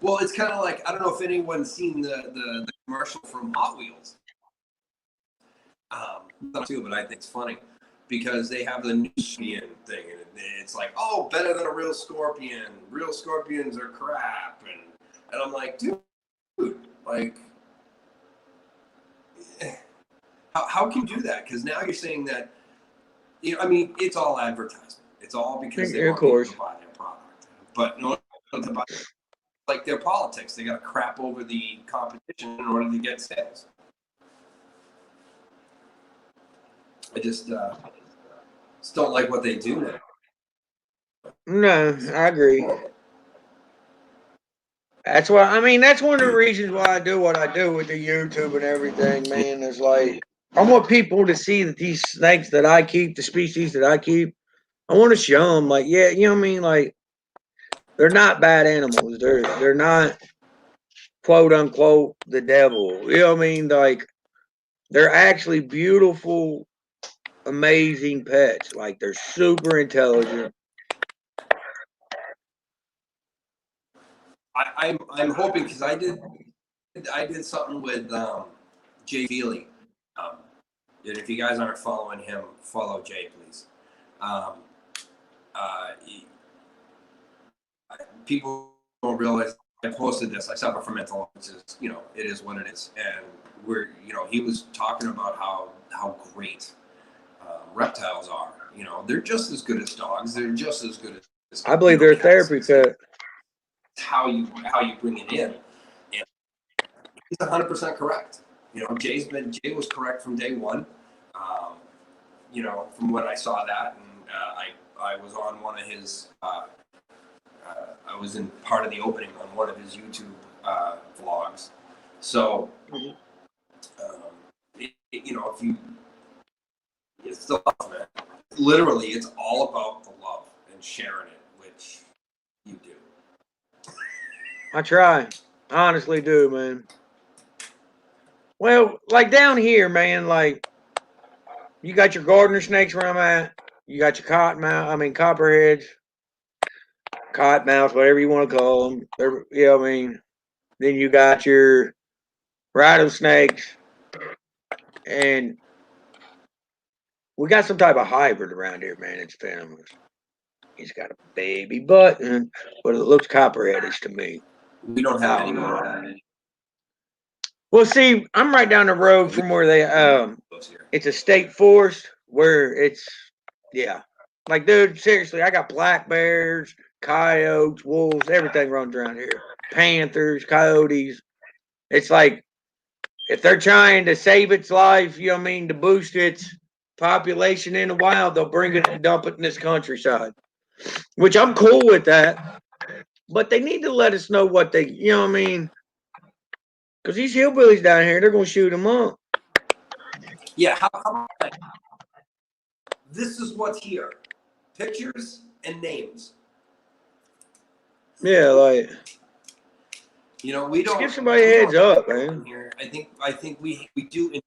Well, it's kind of like, I don't know if anyone's seen the commercial from Hot Wheels. Too, but I think it's funny because they have the new scorpion thing, and it's like, oh, better than a real scorpion. Real scorpions are crap, and I'm like, dude, like, how can you do that? Because now you're saying that, you know, I mean, it's all advertisement. It's all because they want people to buy their product. But in order to buy, like their politics, they got to crap over the competition in order to get sales. I just don't like what they do now. No, I agree. That's why, I mean, that's one of the reasons why I do what I do with the YouTube and everything, man. It's like, I want people to see that these snakes that I keep, the species that I keep, I want to show them, like, yeah, you know what I mean? Like, they're not bad animals. They're not, quote unquote, the devil. You know what I mean? Like, they're actually beautiful, amazing pets. Like, they're super intelligent. I'm hoping, because I did something with Jay Feely. And if you guys aren't following him, follow Jay, please. People don't realize I posted this. I suffer from mental illness. You know, it is what it is. And he was talking about how great reptiles are. You know, they're just as good as dogs. They're just as good as. I believe they're a therapy pet. How you bring it in, and he's 100% correct. You know, Jay was correct from day one. You know, from when I saw that, and I was on one of his. I was in part of the opening on one of his YouTube vlogs. So, you know, it's the love, man. Literally, it's all about the love and sharing it, which you do. I try. I honestly do, man. Well, like down here, man, like you got your gardener snakes where I'm at. You got your copperheads, cottonmouths, whatever you want to call them. They're, you know what I mean? Then you got your rattlesnakes, and we got some type of hybrid around here, man. It's venomous. He's got a baby button, but it looks copperheadish to me. We don't have any more. Well, see, I'm right down the road from where they it's a state forest where it's like, dude, seriously, I got black bears, coyotes, wolves, everything runs around here. Panthers, coyotes. It's like if they're trying to save its life, you know what I mean, to boost its population in the wild, they'll bring it and dump it in this countryside. Which I'm cool with that. But they need to let us know what they, you know what I mean? Because these hillbillies down here, they're going to shoot them up. Yeah, how this is what's here. pictures and names. Yeah, like, you know, we don't give somebody a heads up, man. Here, I think we do in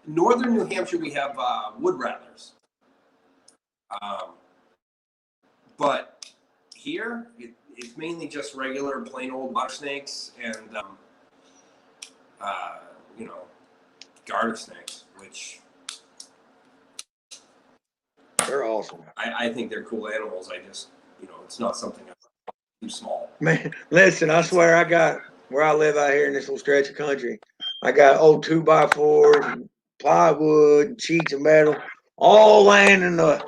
northern New Hampshire. We have wood rattlers, but here it's mainly just regular plain old butter snakes and you know, garter snakes, which they're awesome. I think they're cool animals. I just, you know, it's not something too small. Man, listen, I swear I got where I live out here in this little stretch of country. I got old 2x4s and plywood and sheets of metal, all laying in the,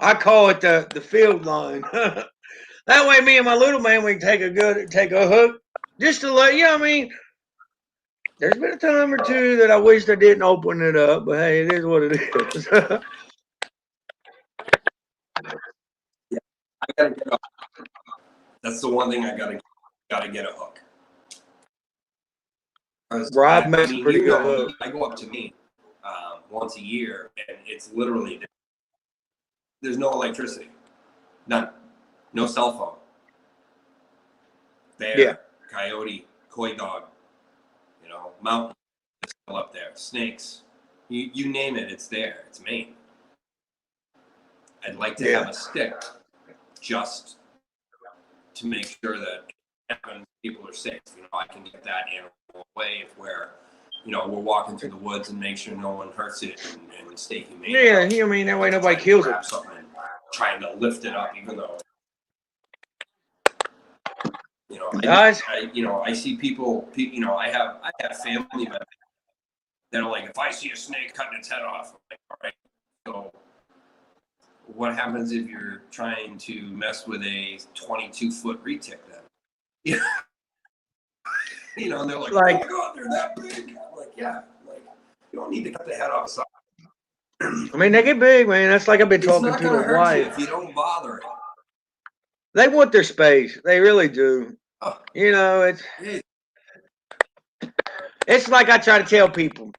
I call it the field line. That way, me and my little man, we can take a hook just to let, you know what I mean? There's been a time or two that I wished I didn't open it up, but hey, it is what it is. Yeah, I gotta get a, that's the one thing I gotta get a hook. Rob makes a pretty good hook. I go up to Maine once a year, and it's literally, there's no electricity, none, no cell phone. Bear, coyote, coy dog, you know, mountain is still up there, snakes, you name it, it's there. It's Maine. I'd like to have a stick just to make sure that people are safe. You know, I can get that animal away if we're, you know, we're walking through the woods and make sure no one hurts it and stay humane. Yeah, I mean, that way nobody kills it. Trying to lift it up, even though, you know, I see people, you know, I have family members that are like, if I see a snake cutting its head off, I'm like, all right, so what happens if you're trying to mess with a 22-foot retic then? Yeah. You know, and they're like, oh my God, they're that big. I'm like, yeah, like, you don't need to cut the head off. I mean, they get big, man. That's like I've been talking to the wife. If you don't bother it. They want their space. They really do. Oh. You know, it's like I try to tell people.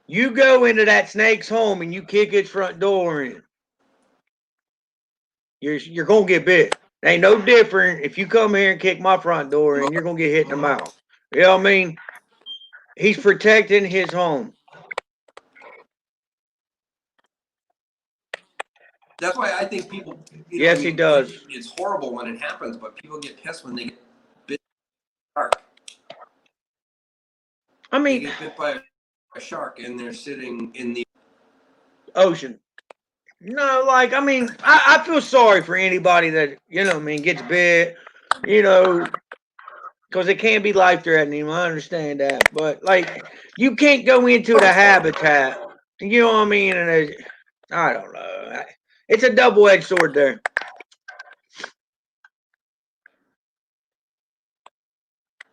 You go into that snake's home and you kick its front door in, you're gonna get bit. It ain't no different if you come here and kick my front door in, you're gonna get hit in the mouth. You know what I mean? He's protecting his home. That's why I think people. Yes, he does. It's horrible when it happens, but people get pissed when they get bit by a shark. I mean, they get bit by a shark and they're sitting in the ocean. No, like, I mean, I feel sorry for anybody that, you know what I mean, gets bit, you know, because it can be life-threatening. I understand that. But, like, you can't go into the habitat, you know what I mean? And I don't know. It's a double-edged sword there.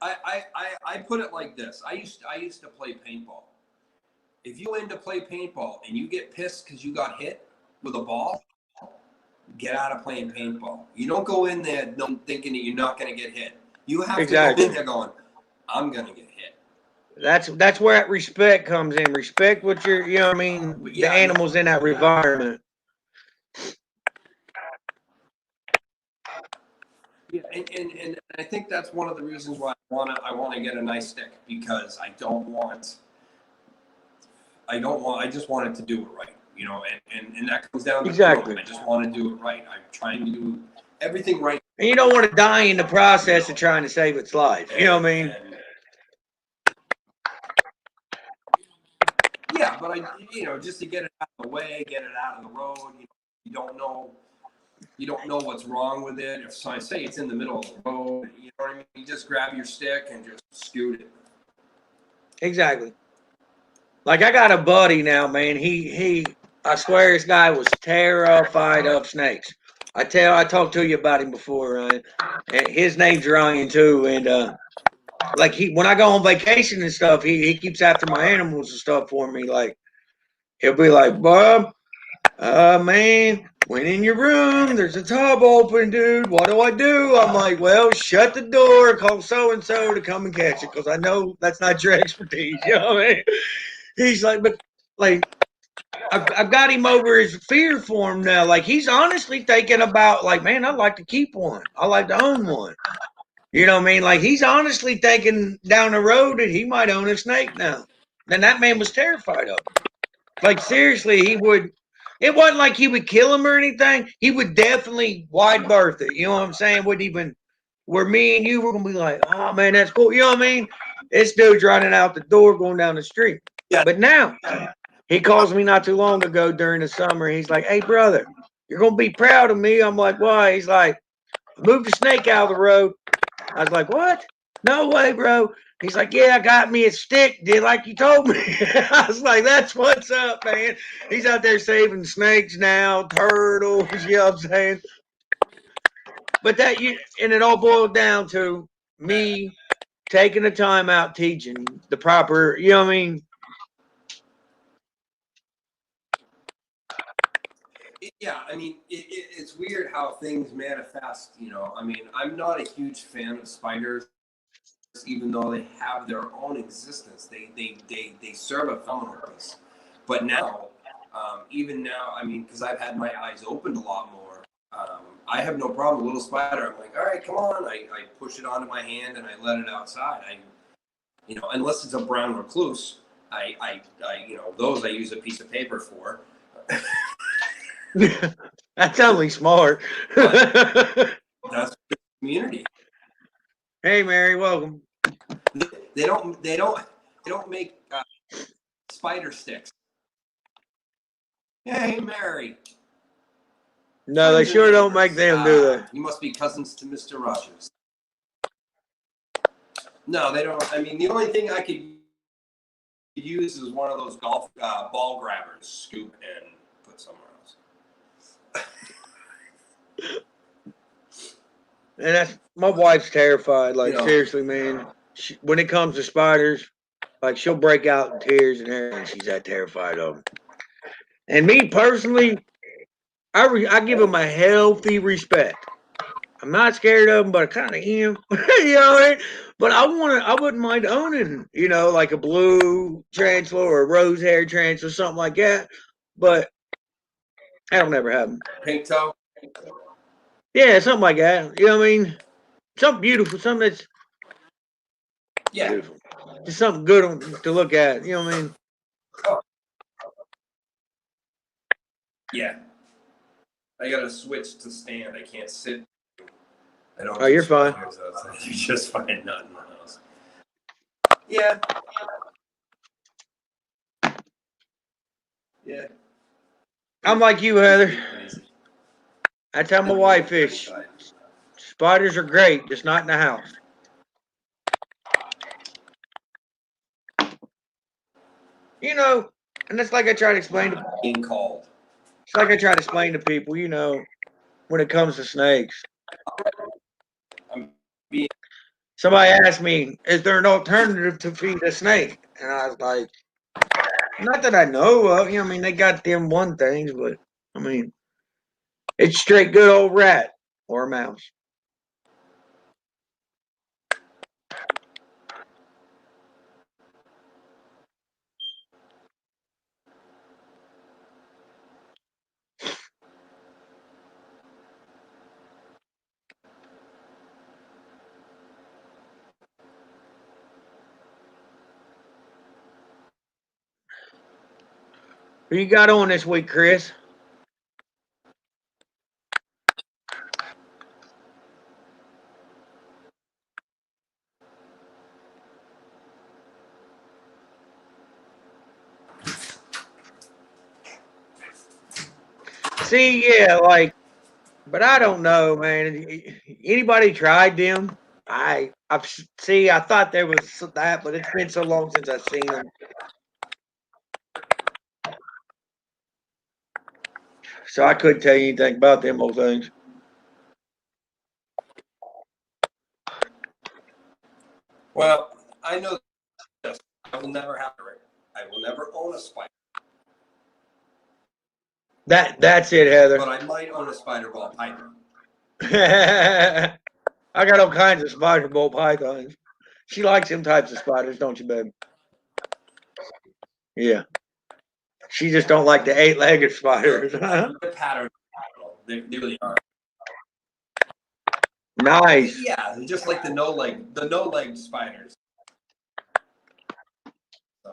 I put it like this. I used to play paintball. If you went to play paintball and you get pissed because you got hit with a ball, get out of playing paintball. You don't go in there thinking that you're not going to get hit. You have to go in there going, I'm going to get hit. That's where that respect comes in. Respect what you're, you know what I mean, the animals in that environment. Yeah, and I think that's one of the reasons why I want to get a nice stick, because I just want it to do it right, you know, and that comes down to exactly. I just want to do it right. I'm trying to do everything right. And you don't want to die in the process of trying to save its life. You know what I mean? Yeah, but you know, just to get it out of the way, get it out of the road. You don't know what's wrong with it. If so I say it's in the middle of the road, you know what I mean? You just grab your stick and just scoot it. Exactly. Like, I got a buddy now, man. I swear this guy was terrified of snakes. I talked to you about him before, Ryan. And his name's Ryan too. And like when I go on vacation and stuff, he keeps after my animals and stuff for me. Like, he'll be like, Bob, man, went in your room, there's a tub open, dude. What do I do? I'm like, well, shut the door, call so-and-so to come and catch it, because I know that's not your expertise. You know what I mean? He's like, but like, I've got him over his fear for him now. Like he's honestly thinking about like, man, I'd like to keep one. I like to own one. You know what I mean? Like he's honestly thinking down the road that he might own a snake now. And that man was terrified of him. Like seriously, he would. It wasn't like he would kill him or anything. He would definitely wide berth it. You know what I'm saying? Wouldn't even. Where me and you were gonna be like, oh man, that's cool. You know what I mean? This dude's running out the door, going down the street. Yeah. But now he calls me not too long ago during the summer. He's like, hey brother, you're gonna be proud of me. I'm like, why? He's like, move the snake out of the road. I was like, what? No way, bro. He's like, yeah, I got me a stick, did like you told me. I was like, that's what's up, man. He's out there saving snakes now, turtles, you know what I'm saying? But and it all boiled down to me taking the time out teaching the proper, you know what I mean? Yeah, I mean, it's weird how things manifest, you know. I mean, I'm not a huge fan of spiders, even though they have their own existence. They serve a phenomenal purpose. But now, even now, I mean, because I've had my eyes opened a lot more, I have no problem. A little spider, I'm like, all right, come on. I push it onto my hand and I let it outside. You know, unless it's a brown recluse, you know, those I use a piece of paper for. That's only smart. That's the community. Hey, Mary, welcome. They don't make spider sticks. Hey, Mary. No, they sure don't make them, do they? You must be cousins to Mr. Rogers. No, they don't. I mean, the only thing I could use is one of those golf ball grabbers, scoop and put somewhere else. And that's my wife's terrified. Like, You know, seriously, man. When it comes to spiders, like she'll break out in tears and everything. She's that terrified of them. And me personally, I give them a healthy respect. I'm not scared of them, but I kind of am. You know what I mean? But I wouldn't mind owning, you know, like a blue tarantula or a rose hair tarantula, something like that. But I don't ever have them. Pink toe. Yeah, something like that. You know what I mean? Something beautiful, something that's beautiful. Just something good to look at. You know what I mean? Oh. Yeah. I gotta switch to stand. I can't sit. I don't. Oh, you're fine. You just find nut in the house. Yeah. Yeah. I'm like you, Heather. I tell my wife spiders are great, just not in the house. You know, and that's like I try to explain to being called. It's like I try to explain to people, you know, when it comes to snakes. Somebody asked me, is there an alternative to feed a snake? And I was like, not that I know of. You know, I mean, they got them one things, but I mean, it's straight good old rat or a mouse. Who you got on this week, Chris? See, yeah, like, but I don't know, man. Anybody tried them? I thought there was that, but it's been so long since I've seen them. So I couldn't tell you anything about them old things. Well, I know this. I will never have a ring. I will never own a spider. That's it, Heather. But I might own a spider ball python. I got all kinds of spider ball pythons. She likes them types of spiders, don't you, babe? Yeah. She just don't like the 8-legged spiders. The pattern. They really are. Nice. Yeah, just like the no-legged spiders. So.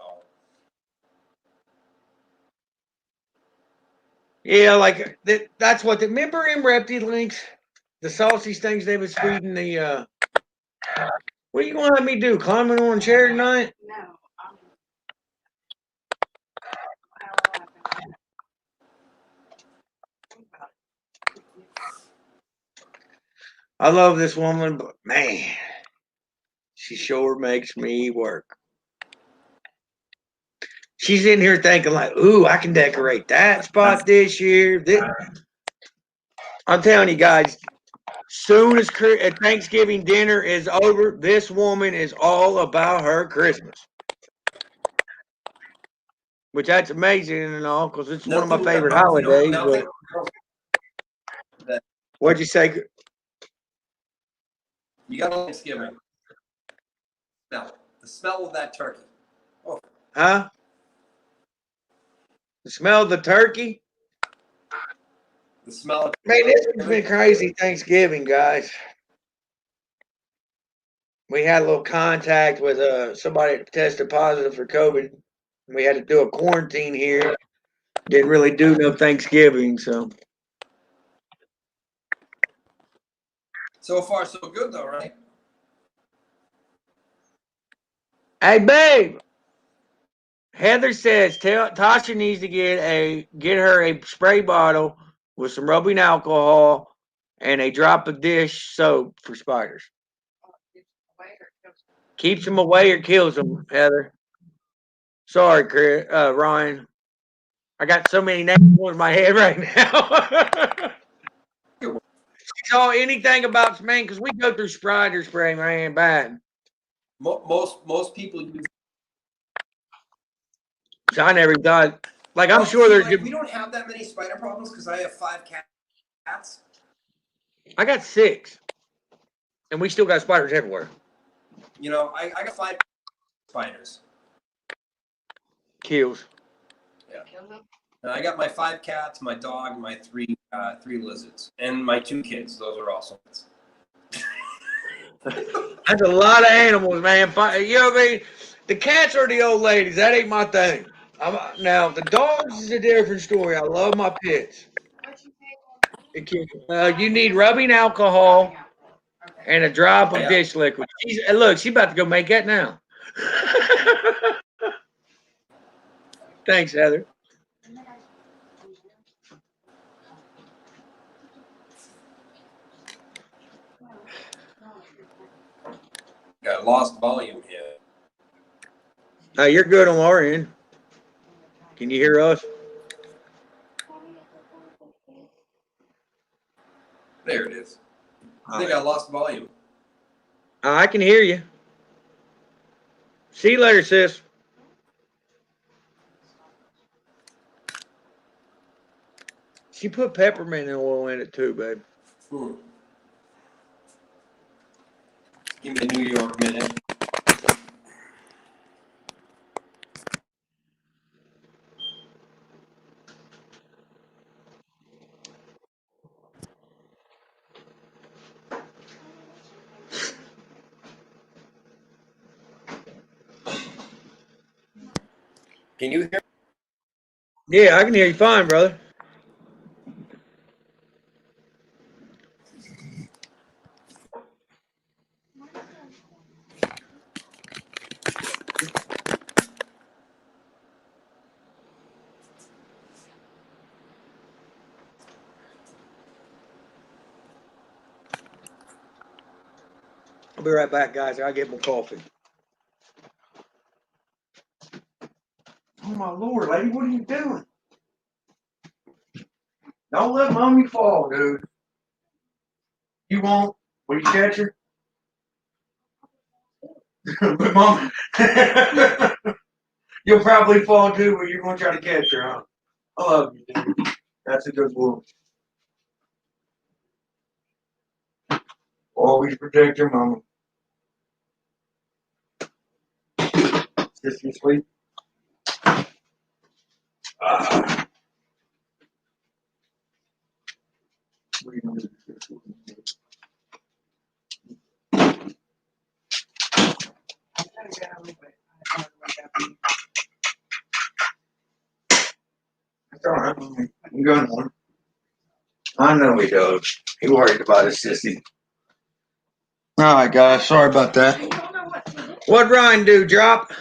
Yeah, like that's what remember in Reptilinks, the sausage things they was feeding the what are you gonna let me do? Climbing on a chair tonight? No. I love this woman, but man, she sure makes me work. She's in here thinking like, ooh, I can decorate that spot this year. I'm telling you guys, soon as Thanksgiving dinner is over, this woman is all about her Christmas. Which that's amazing and all, because it's one of my favorite holidays. What'd you say? You got Thanksgiving. Now, the smell of that turkey. Oh. Huh? The smell of the turkey? The smell of Man, this has been crazy Thanksgiving, guys. We had a little contact with somebody that tested positive for COVID. We had to do a quarantine here. Didn't really do no Thanksgiving, so. So far, so good, though, right? Hey, babe. Heather says Tasha needs to get her a spray bottle with some rubbing alcohol and a drop of dish soap for spiders. Keeps them away or kills them, Heather. Sorry, Chris, Ryan. I got so many names in my head right now. She saw anything about man, because we go through spider spray, man, bad. Most people use. So I never thought. Like, I'm sure there's. We don't have that many spider problems because I have 5 cats. I got 6, and we still got spiders everywhere. You know, I got 5 spiders. Kills. Yeah. And I got my 5 cats, my dog, my 3 lizards, and my 2 kids. Those are also. That's a lot of animals, man. You know what I mean? The cats are the old ladies. That ain't my thing. Now, the dogs is a different story. I love my pets. You need rubbing alcohol and a drop of dish liquid. Look, she's about to go make that now. Thanks, Heather. Got lost volume here. You're good on our end. Can you hear us? There it is. I think I lost volume. I can hear you. See you later, sis. She put peppermint oil in it too, babe. Give me a New York minute. Can you hear? Yeah, I can hear you fine, brother. I'll be right back, guys. I'll get more coffee. Oh, my Lord, lady, what are you doing? Don't let mommy fall, dude. You won't? Will you catch her? But mom, you'll probably fall too, but you're going to try to catch her, huh? I love you, dude. That's a good woman. Always protect your mama. Is you sleep? That's all right. I'm going on. I know he does. He worried about his sissy. All right, guys. Sorry about that. What'd Ryan do? Drop?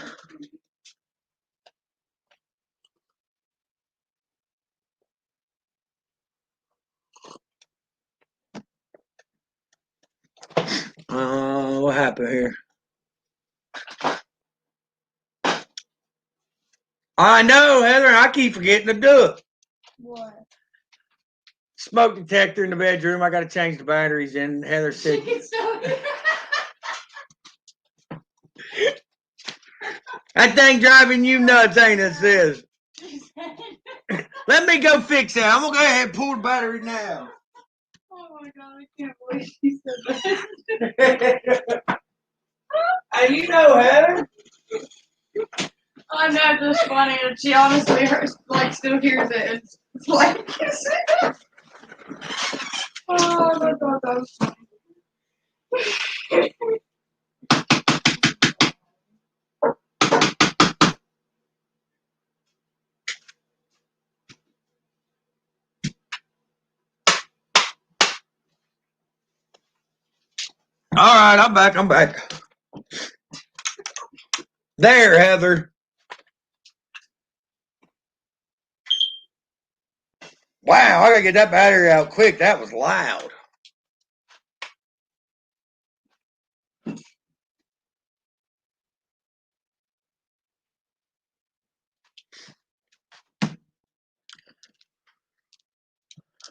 What happened here? I know, Heather. I keep forgetting to do it. What? Smoke detector in the bedroom. I got to change the batteries in. Heather said. That thing driving you nuts, ain't it, sis? Let me go fix that. I'm going to go ahead and pull the battery now. Oh my god, I can't believe she said that. Hey, you know, Heather. I know, just funny, and she honestly still hears it. It's like, oh my god, that was funny. All right, I'm back. I'm back. There, Heather. Wow, I got to get that battery out quick. That was loud.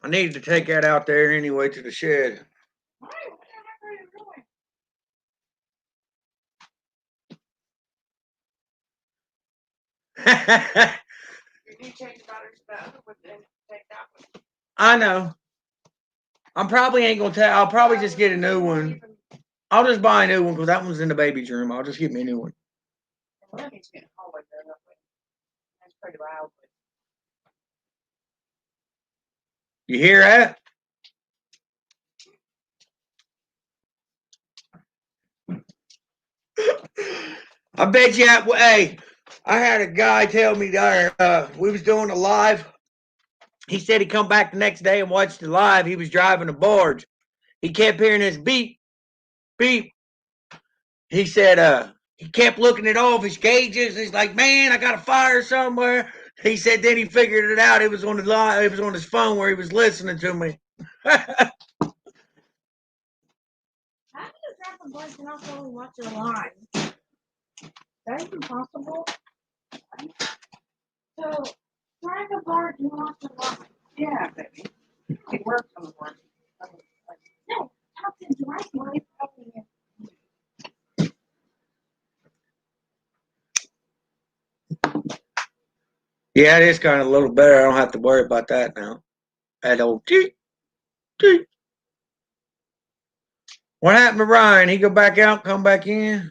I needed to take that out there anyway to the shed. I know. I'm probably ain't gonna tell. I'll probably just get a new one. I'll just buy a new one because that one's in the baby's room. I'll just get me a new one. You hear that? I bet you. Hey, I had a guy tell me that we was doing a live. He said he come back the next day and watched the live. He was driving a barge. He kept hearing this beep, beep. He said, he kept looking at all of his gauges. He's like, man, I got a fire somewhere. He said, then he figured it out. It was on the line. It was on his phone where he was listening to me. How do you drop a bunch and also only watch your line? That is impossible. So, drag a barge and watch your line. Yeah, baby. It works on the barge. No, how can drag one? Yeah, it is kind of a little better. I don't have to worry about that now. That old teet, teet. What happened to Ryan? He go back out, come back in?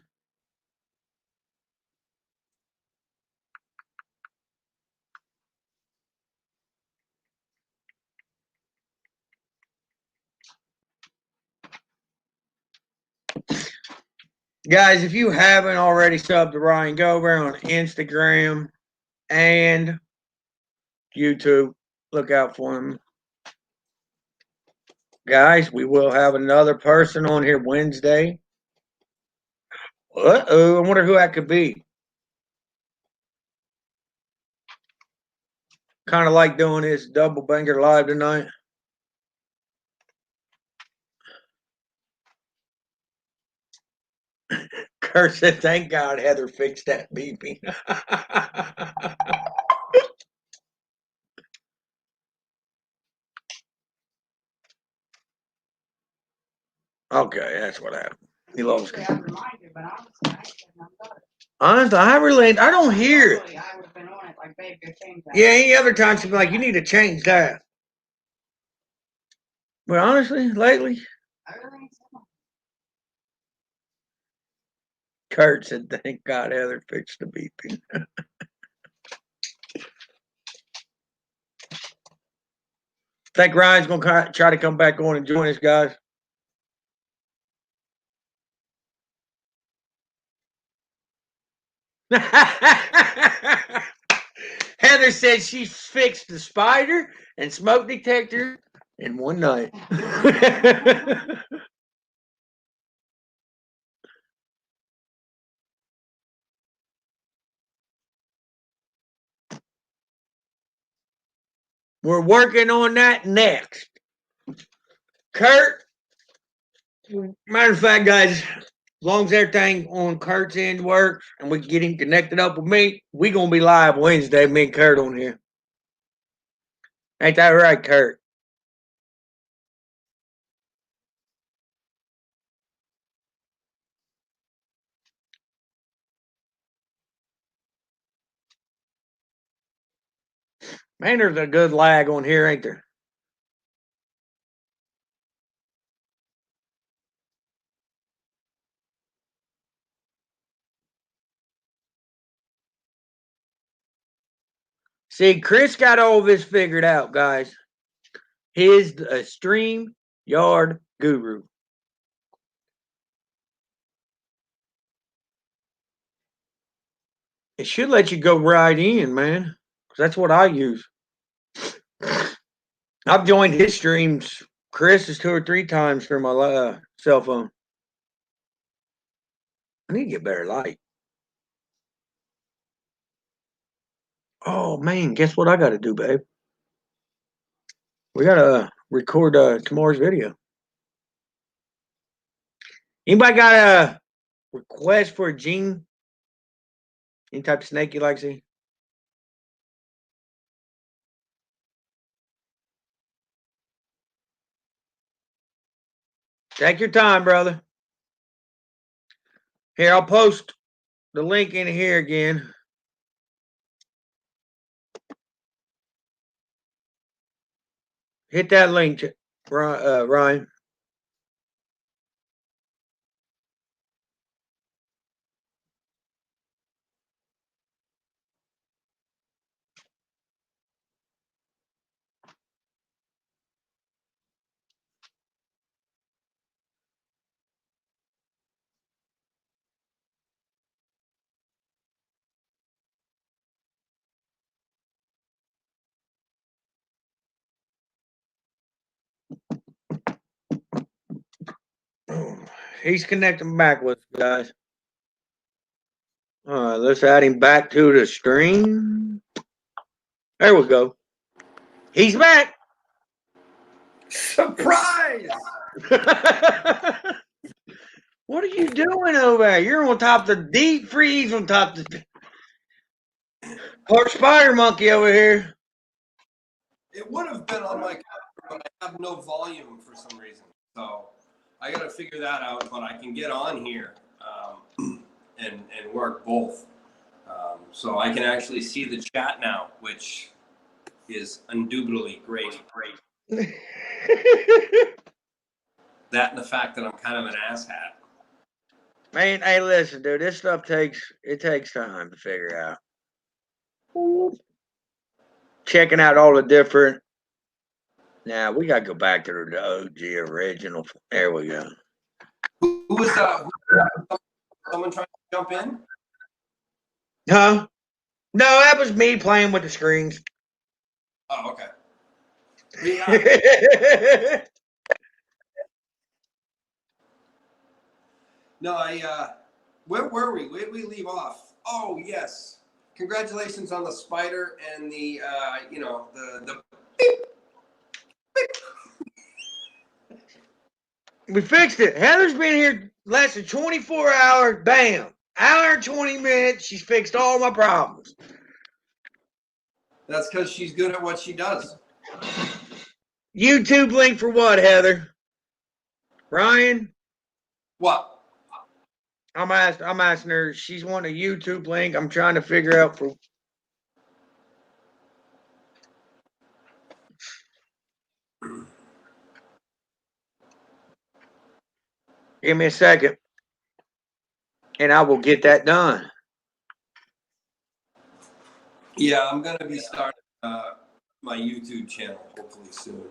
Guys, if you haven't already subbed to Ryan, go over on Instagram and YouTube. Look out for him. Guys, we will have another person on here Wednesday. Uh-oh, I wonder who that could be. Kind of like doing this double banger live tonight. Kurt said, thank God Heather fixed that beeping. Okay, that's what happened. He loves it. Honestly, I don't hear it. Yeah, any other time she'd be like, you need to change that. But honestly, lately, Kurt said, thank God Heather fixed the beeping. Think Ryan's gonna try to come back on and join us, guys? Heather said she fixed the spider and smoke detector in one night. We're working on that next. Kurt, matter of fact, guys, as long as everything on Kurt's end works and we get him connected up with me, we gonna be live Wednesday, me and Kurt on here. Ain't that right, Kurt? Man, there's a good lag on here, ain't there? See, Chris got all this figured out, guys. He's a stream yard guru. It should let you go right in, man. That's what I use. I've joined his streams, Chris's 2 or 3 times through my cell phone. I need to get better light. Oh, man, guess what I got to do, babe? We got to record tomorrow's video. Anybody got a request for a gene? Any type of snake you like to see? Take your time, brother. Here, I'll post the link in here again. Hit that link, Ryan. He's connecting back with us, guys. All right, let's add him back to the stream. There we go. He's back. Surprise! What are you doing over there? You're on top of the deep freeze, on top of the poor spider monkey over here. It would have been on my computer, but I have no volume for some reason. So I got to figure that out, but I can get on here and work both. So I can actually see the chat now, which is indubitably great. That and the fact that I'm kind of an asshat. Man, hey, listen, dude, this stuff takes time to figure out. Checking out all the different. Now we gotta go back to the OG original. There we go. Who was someone trying to jump in? Huh? No, that was me playing with the screens. Oh, okay. Yeah. No, where were we? Where did we leave off? Oh, yes. Congratulations on the spider and the, the beep. We fixed it. Heather's been here less than 24 hours. Bam. Hour and 20 minutes. She's fixed all my problems. That's because she's good at what she does. YouTube link for what, Heather? Ryan? What? I'm asking her. She's wanting a YouTube link. I'm trying to figure out for. Give me a second, and I will get that done. Yeah, I'm gonna be starting my YouTube channel hopefully soon.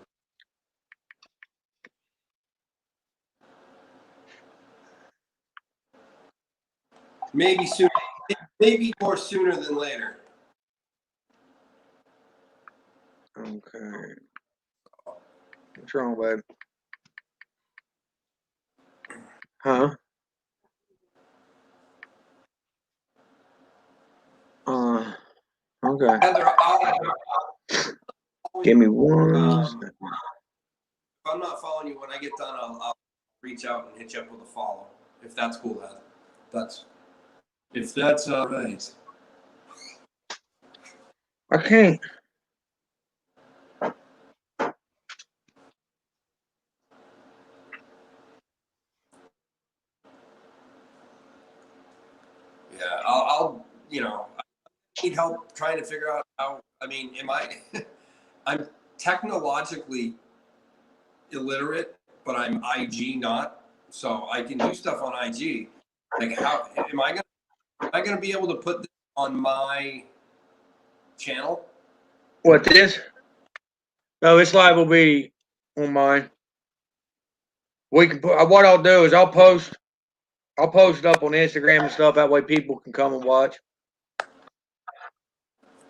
Maybe sooner. Maybe more sooner than later. Okay. What's wrong, babe? Huh? Okay. Heather, Give me one. If I'm not following you, when I get done, I'll reach out and hit you up with a follow. If that's cool, Heather. If that's all right. I can't. Yeah, I'll I need help trying to figure out how. I mean, I'm technologically illiterate, but I'm IG not, so I can do stuff on IG. Like, how am I gonna be able to put this on my channel? What this? No, this live will be on mine. We can put. What I'll do is I'll post it up on Instagram and stuff. That way people can come and watch.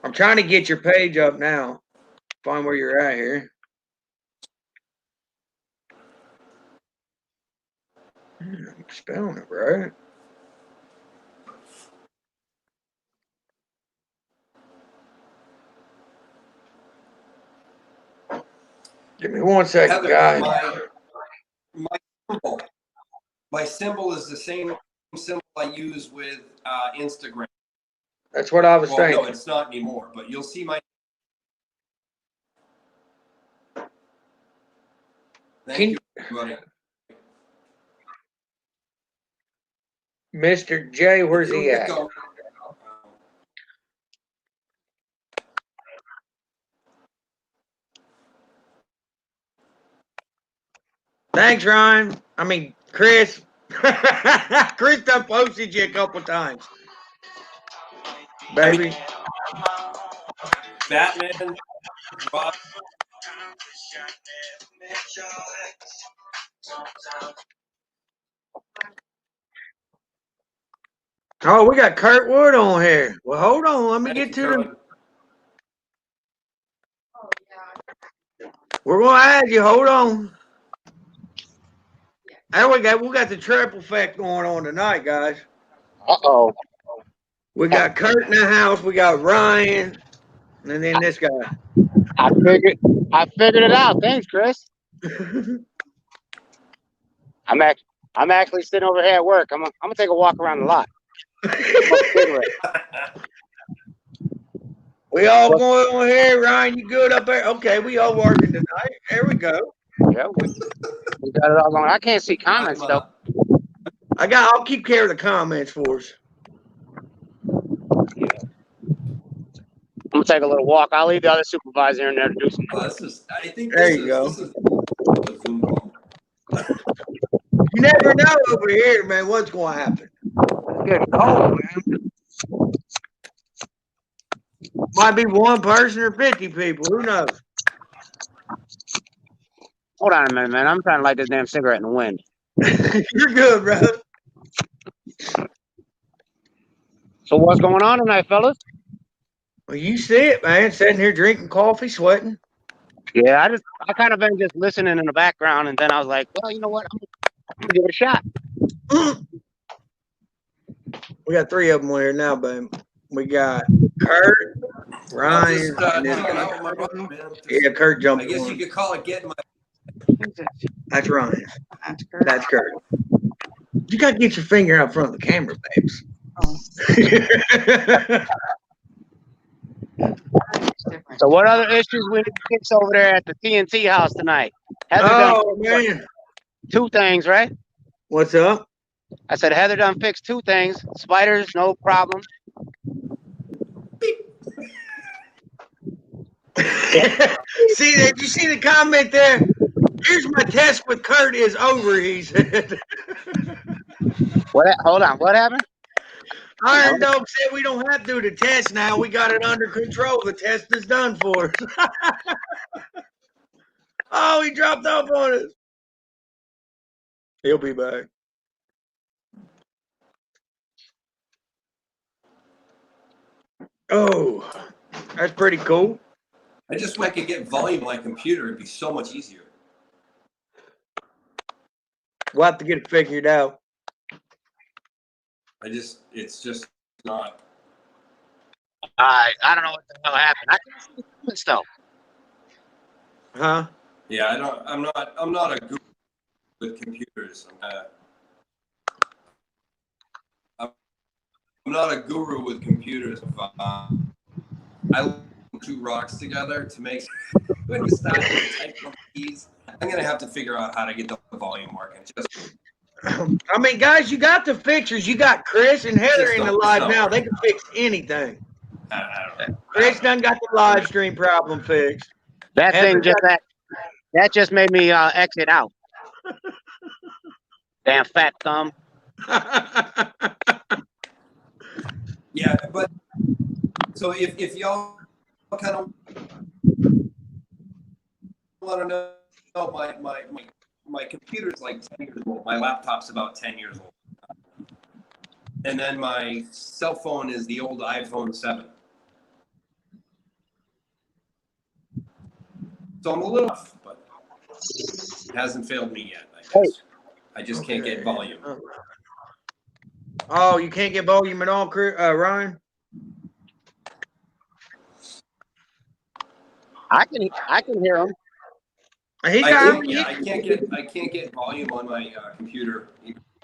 I'm trying to get your page up now. Find where you're at here. I'm spelling it right. Give me 1 second, Heather, guys. my symbol is the same symbol I use with Instagram. That's what I was thinking. No, it's not anymore. But you'll see my. Thank you, buddy. Mr. J, where's he at? Thanks, Ryan. I mean, Chris. Chris done posted you a couple times. Baby. Batman. Rob. Oh, we got Kurt Wood on here. Well, hold on. Let me get to the. We're going to add you. Hold on. And we got the triple effect going on tonight, guys. Uh-oh. We got Kurt in the house. We got Ryan. And then this guy. I figured it out. Thanks, Chris. I'm actually sitting over here at work. I'm gonna take a walk around the lot. We all going on here, Ryan. You good up there? Okay, we all working tonight. There we go. Yeah, we got it all going. I can't see comments though. I'll keep care of the comments for us. Yeah. I'm gonna take a little walk. I'll leave the other supervisor in there to do some. There you go. You never know over here, man. What's going to happen? Good cold, man. Might be one person or 50 people. Who knows? Hold on a minute, man. I'm trying to light this damn cigarette in the wind. You're good, brother. So what's going on tonight, fellas? Well, you see it, man. Sitting here drinking coffee, sweating. Yeah, I kind of been just listening in the background, and then I was like, well, you know what? I'm gonna give it a shot. We got 3 of them here now, babe. We got Kurt, Ryan, and then Kurt jumped. I guess you could call it getting my. That's Ryan. That's Kurt. You gotta get your finger out front of the camera, babes. Oh. So what other issues we need to fix over there at the TNT house tonight? Heather man. 2 things, right? What's up? I said Heather done fixed 2 things. Spiders, no problem. See, did you see the comment there? Here's my test with Kurt is over, he said. What? Hold on. What happened? Iron Dog said we don't have to do the test now. We got it under control. The test is done for us. Oh, he dropped off on us. He'll be back. Oh, that's pretty cool. I just wish I could get volume on my computer. It'd be so much easier. We'll have to get it figured out. It's just not. I don't know what the hell happened. I can see the comments though. Huh? Yeah, I'm not a guru with computers. I'm not a guru with computers. I link two rocks together to make. When you start to type on keys, I'm gonna have to figure out how to get the volume working. Just. I mean, guys, you got the fixers. You got Chris and Heather in the live now. They can fix anything. I don't know. Chris done got the live stream problem fixed. That Heather thing just that just made me exit out. Damn fat thumb. Yeah, but so if y'all kind of want to know, my computer's like 10 years old. My laptop's about 10 years old. And then my cell phone is the old iPhone 7. So I'm a little off, but it hasn't failed me yet, I guess. I just can't get volume. Oh, you can't get volume at all, Ryan? I can hear him. I can't get volume on my computer.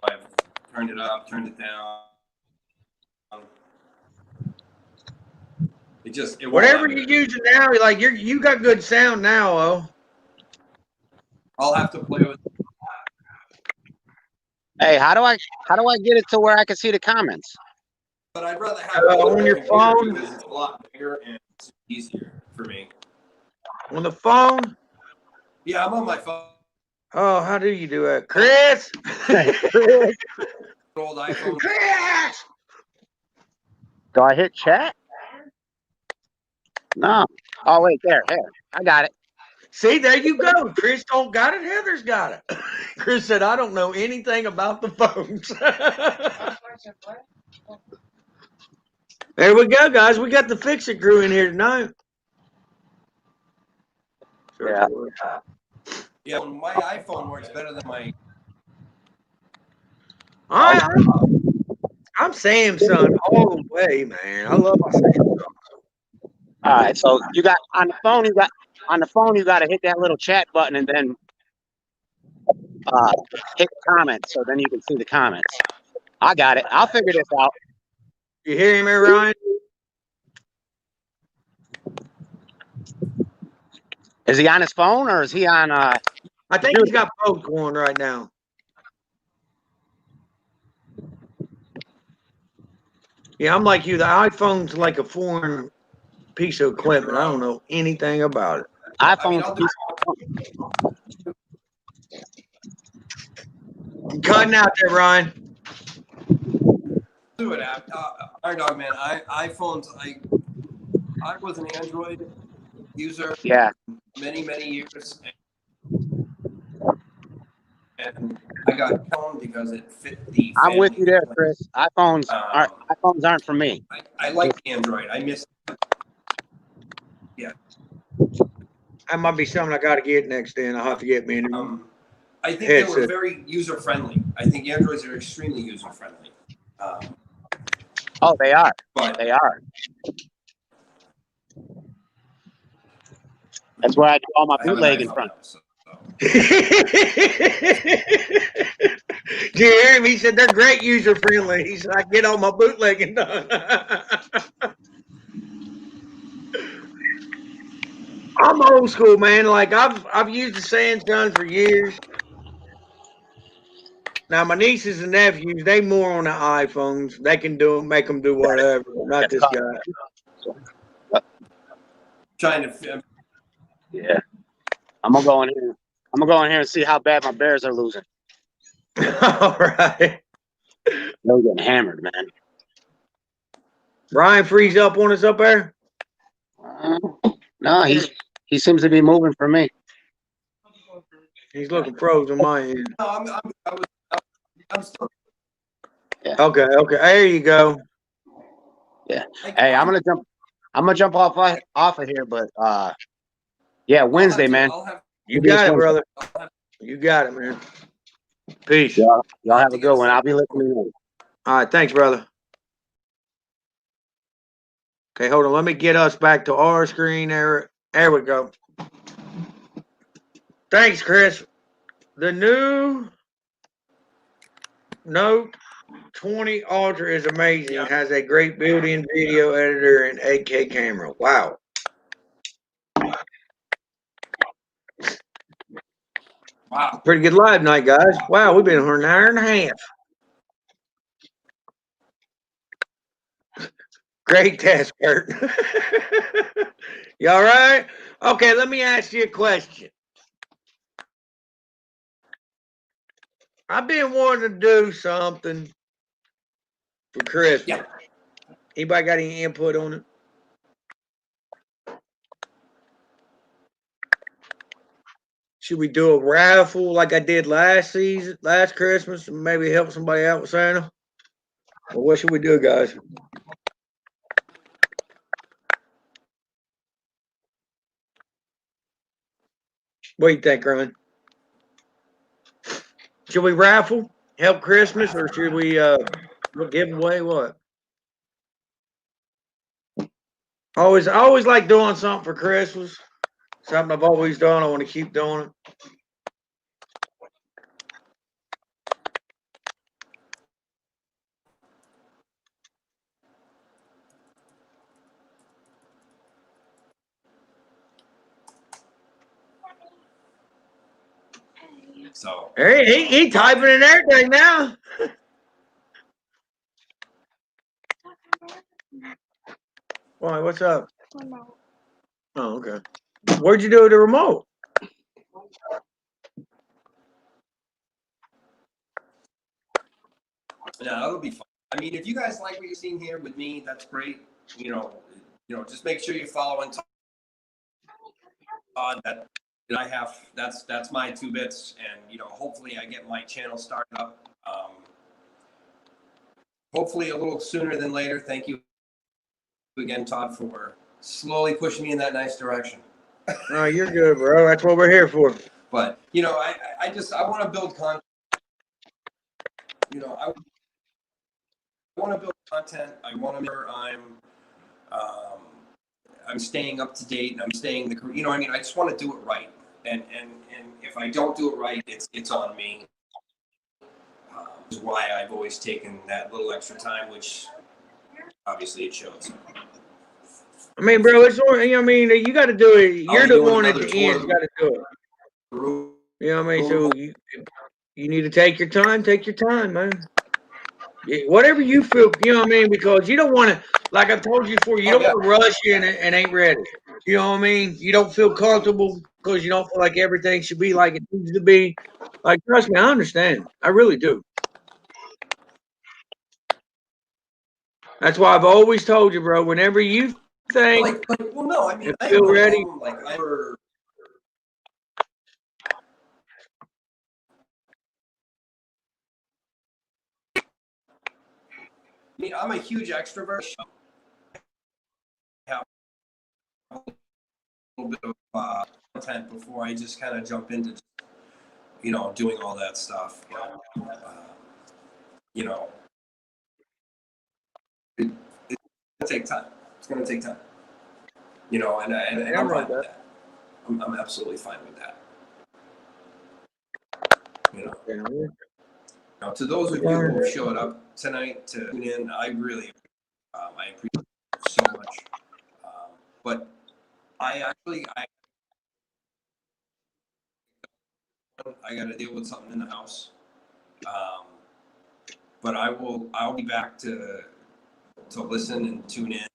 I've turned it up, turned it down. It whatever you're using now, like you got good sound now, oh. I'll have to play with. Hey, how do I get it to where I can see the comments? But I'd rather have it on your phone because it's a lot bigger and it's easier for me. On the phone? Yeah, I'm on my phone. Oh, how do you do that, Chris? Old iPhone. Chris! Do I hit chat? No. Oh wait, there. I got it. See, there you go. Chris don't got it. Heather's got it. Chris said, I don't know anything about the phones. There we go, guys. We got the Fix-It crew in here tonight. Yeah. Yeah, my iPhone works better than my. I'm Samsung all the way, man. I love my Samsung. All right, so you got on the phone. You got to hit that little chat button and then hit comments, so then you can see the comments. I got it. I'll figure this out. You hear me, Ryan? Is he on his phone or is he on? I think he's got both going right now. Yeah, I'm like you. The iPhone's like a foreign piece of equipment. I don't know anything about it. iPhone. I'm cutting out there, Ryan. Do it, Iron Dog Man. iPhones. I was an Android user. Yeah. Many years, and I got a phone because it fit the. I'm with you there, Chris. iPhones aren't for me. I like Android. I miss. Yeah. That might be something I got to get next then. I'll have to get me a new I think they were very user friendly. I think Androids are extremely user friendly. Oh, they are. But they are. That's where I do all my bootlegging from. Do you hear him? He said they're great user friendly. He said I get all my bootlegging done. I'm old school, man. Like I've used the Samsung for years. Now my nieces and nephews, they more on the iPhones. They can make them do whatever. Not this guy. Trying to. Yeah. I'm gonna go in here and see how bad my Bears are losing. All right. They're getting hammered, man. Ryan freeze up on us up there? No, he seems to be moving for me. He's looking frozen on my end. No, I'm still. Yeah. Okay. There you go. Yeah. Hey, I'm gonna jump I'm gonna jump off of here, but yeah, Wednesday, man. You got it, brother. You got it, man. Peace. Y'all have a good one. I'll be listening in. All right, thanks, brother. Okay, hold on. Let me get us back to our screen. There we go. Thanks, Chris. The new Note 20 Ultra is amazing. It has a great built-in video editor and 8K camera. Wow. Wow. Pretty good live night, guys. Wow, we've been here an hour and a half. Great test, Kurt. You all right? Okay, let me ask you a question. I've been wanting to do something for Christmas. Yeah. Anybody got any input on it? Should we do a raffle like I did last Christmas, and maybe help somebody out with Santa? Or what should we do, guys? What do you think, Ryan? Should we raffle, help Christmas, or should we give away what? I always like doing something for Christmas. Something I've always done. I want to keep doing it. So Hey, he typing in everything now. Why? What's up? Oh, okay. Where'd you do the remote? yeah, that'll be fun. I mean, if you guys like what you're seeing here with me, that's great. You know, just make sure you're following Todd. That I have. That's my 2 bits, and hopefully I get my channel started up. Hopefully a little sooner than later. Thank you again, Todd, for slowly pushing me in that nice direction. Oh, you're good, bro. That's what we're here for. But I want to build content. I want to build content. I want to make sure I'm staying up to date and I'm staying I just want to do it right. And if I don't do it right, it's on me. Is why I've always taken that little extra time, which obviously it shows. I mean, bro, it's you got to do it. You're the one at the end. You got to do it. You know what I mean? So you need to take your time. Take your time, man. Whatever you feel, you know what I mean? Because you don't want to, like I've told you before, you don't want to rush in and ain't ready. You know what I mean? You don't feel comfortable because you don't feel like everything should be like it needs to be. Like, trust me, I understand. I really do. That's why I've always told you, bro, whenever you think I feel ready. I'm a huge extrovert. I have a little bit of content before I just kind of jump into, doing all that stuff. But, it's gonna take time. It's gonna take time. And I'm fine with that. I'm absolutely fine with that. Now, to those of you who showed up tonight to tune in, I really, I appreciate it so much. But I got to deal with something in the house. But I'll be back to listen and tune in.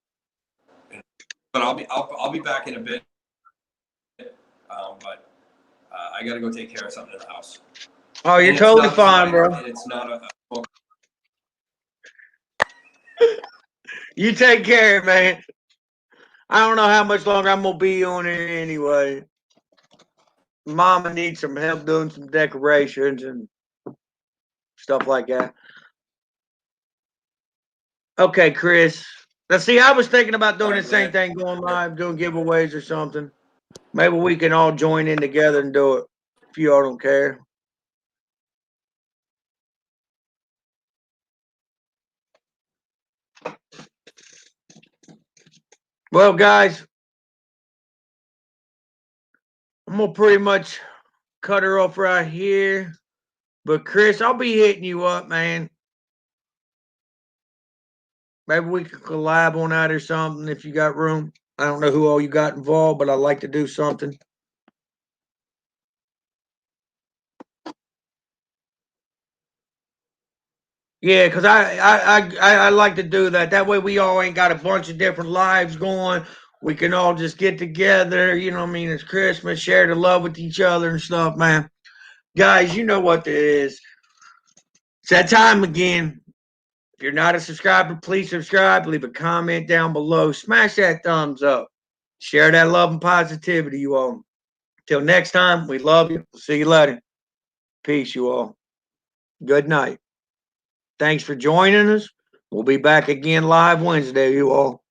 But I'll be back in a bit. But I got to go take care of something in the house. Oh, you're totally fine, bro. And it's not a book. You take care, man. I don't know how much longer I'm gonna be on it anyway. Mama needs some help doing some decorations and stuff like that. Okay, Chris. Now, see, I was thinking about doing All the right, same thing, going live, doing giveaways or something. Maybe we can all join in together and do it if you all don't care. Well, guys, I'm going to pretty much cut her off right here. But, Chris, I'll be hitting you up, man. Maybe we could collab on that or something if you got room. I don't know who all you got involved, but I'd like to do something. Yeah, because I like to do that. That way we all ain't got a bunch of different lives going. We can all just get together. You know what I mean? It's Christmas, share the love with each other and stuff, man. Guys, you know what it is. It's that time again. If you're not a subscriber, please subscribe. Leave a comment down below. Smash that thumbs up. Share that love and positivity, you all. Till next time, we love you. We'll see you later. Peace, you all. Good night. Thanks for joining us. We'll be back again live Wednesday, you all.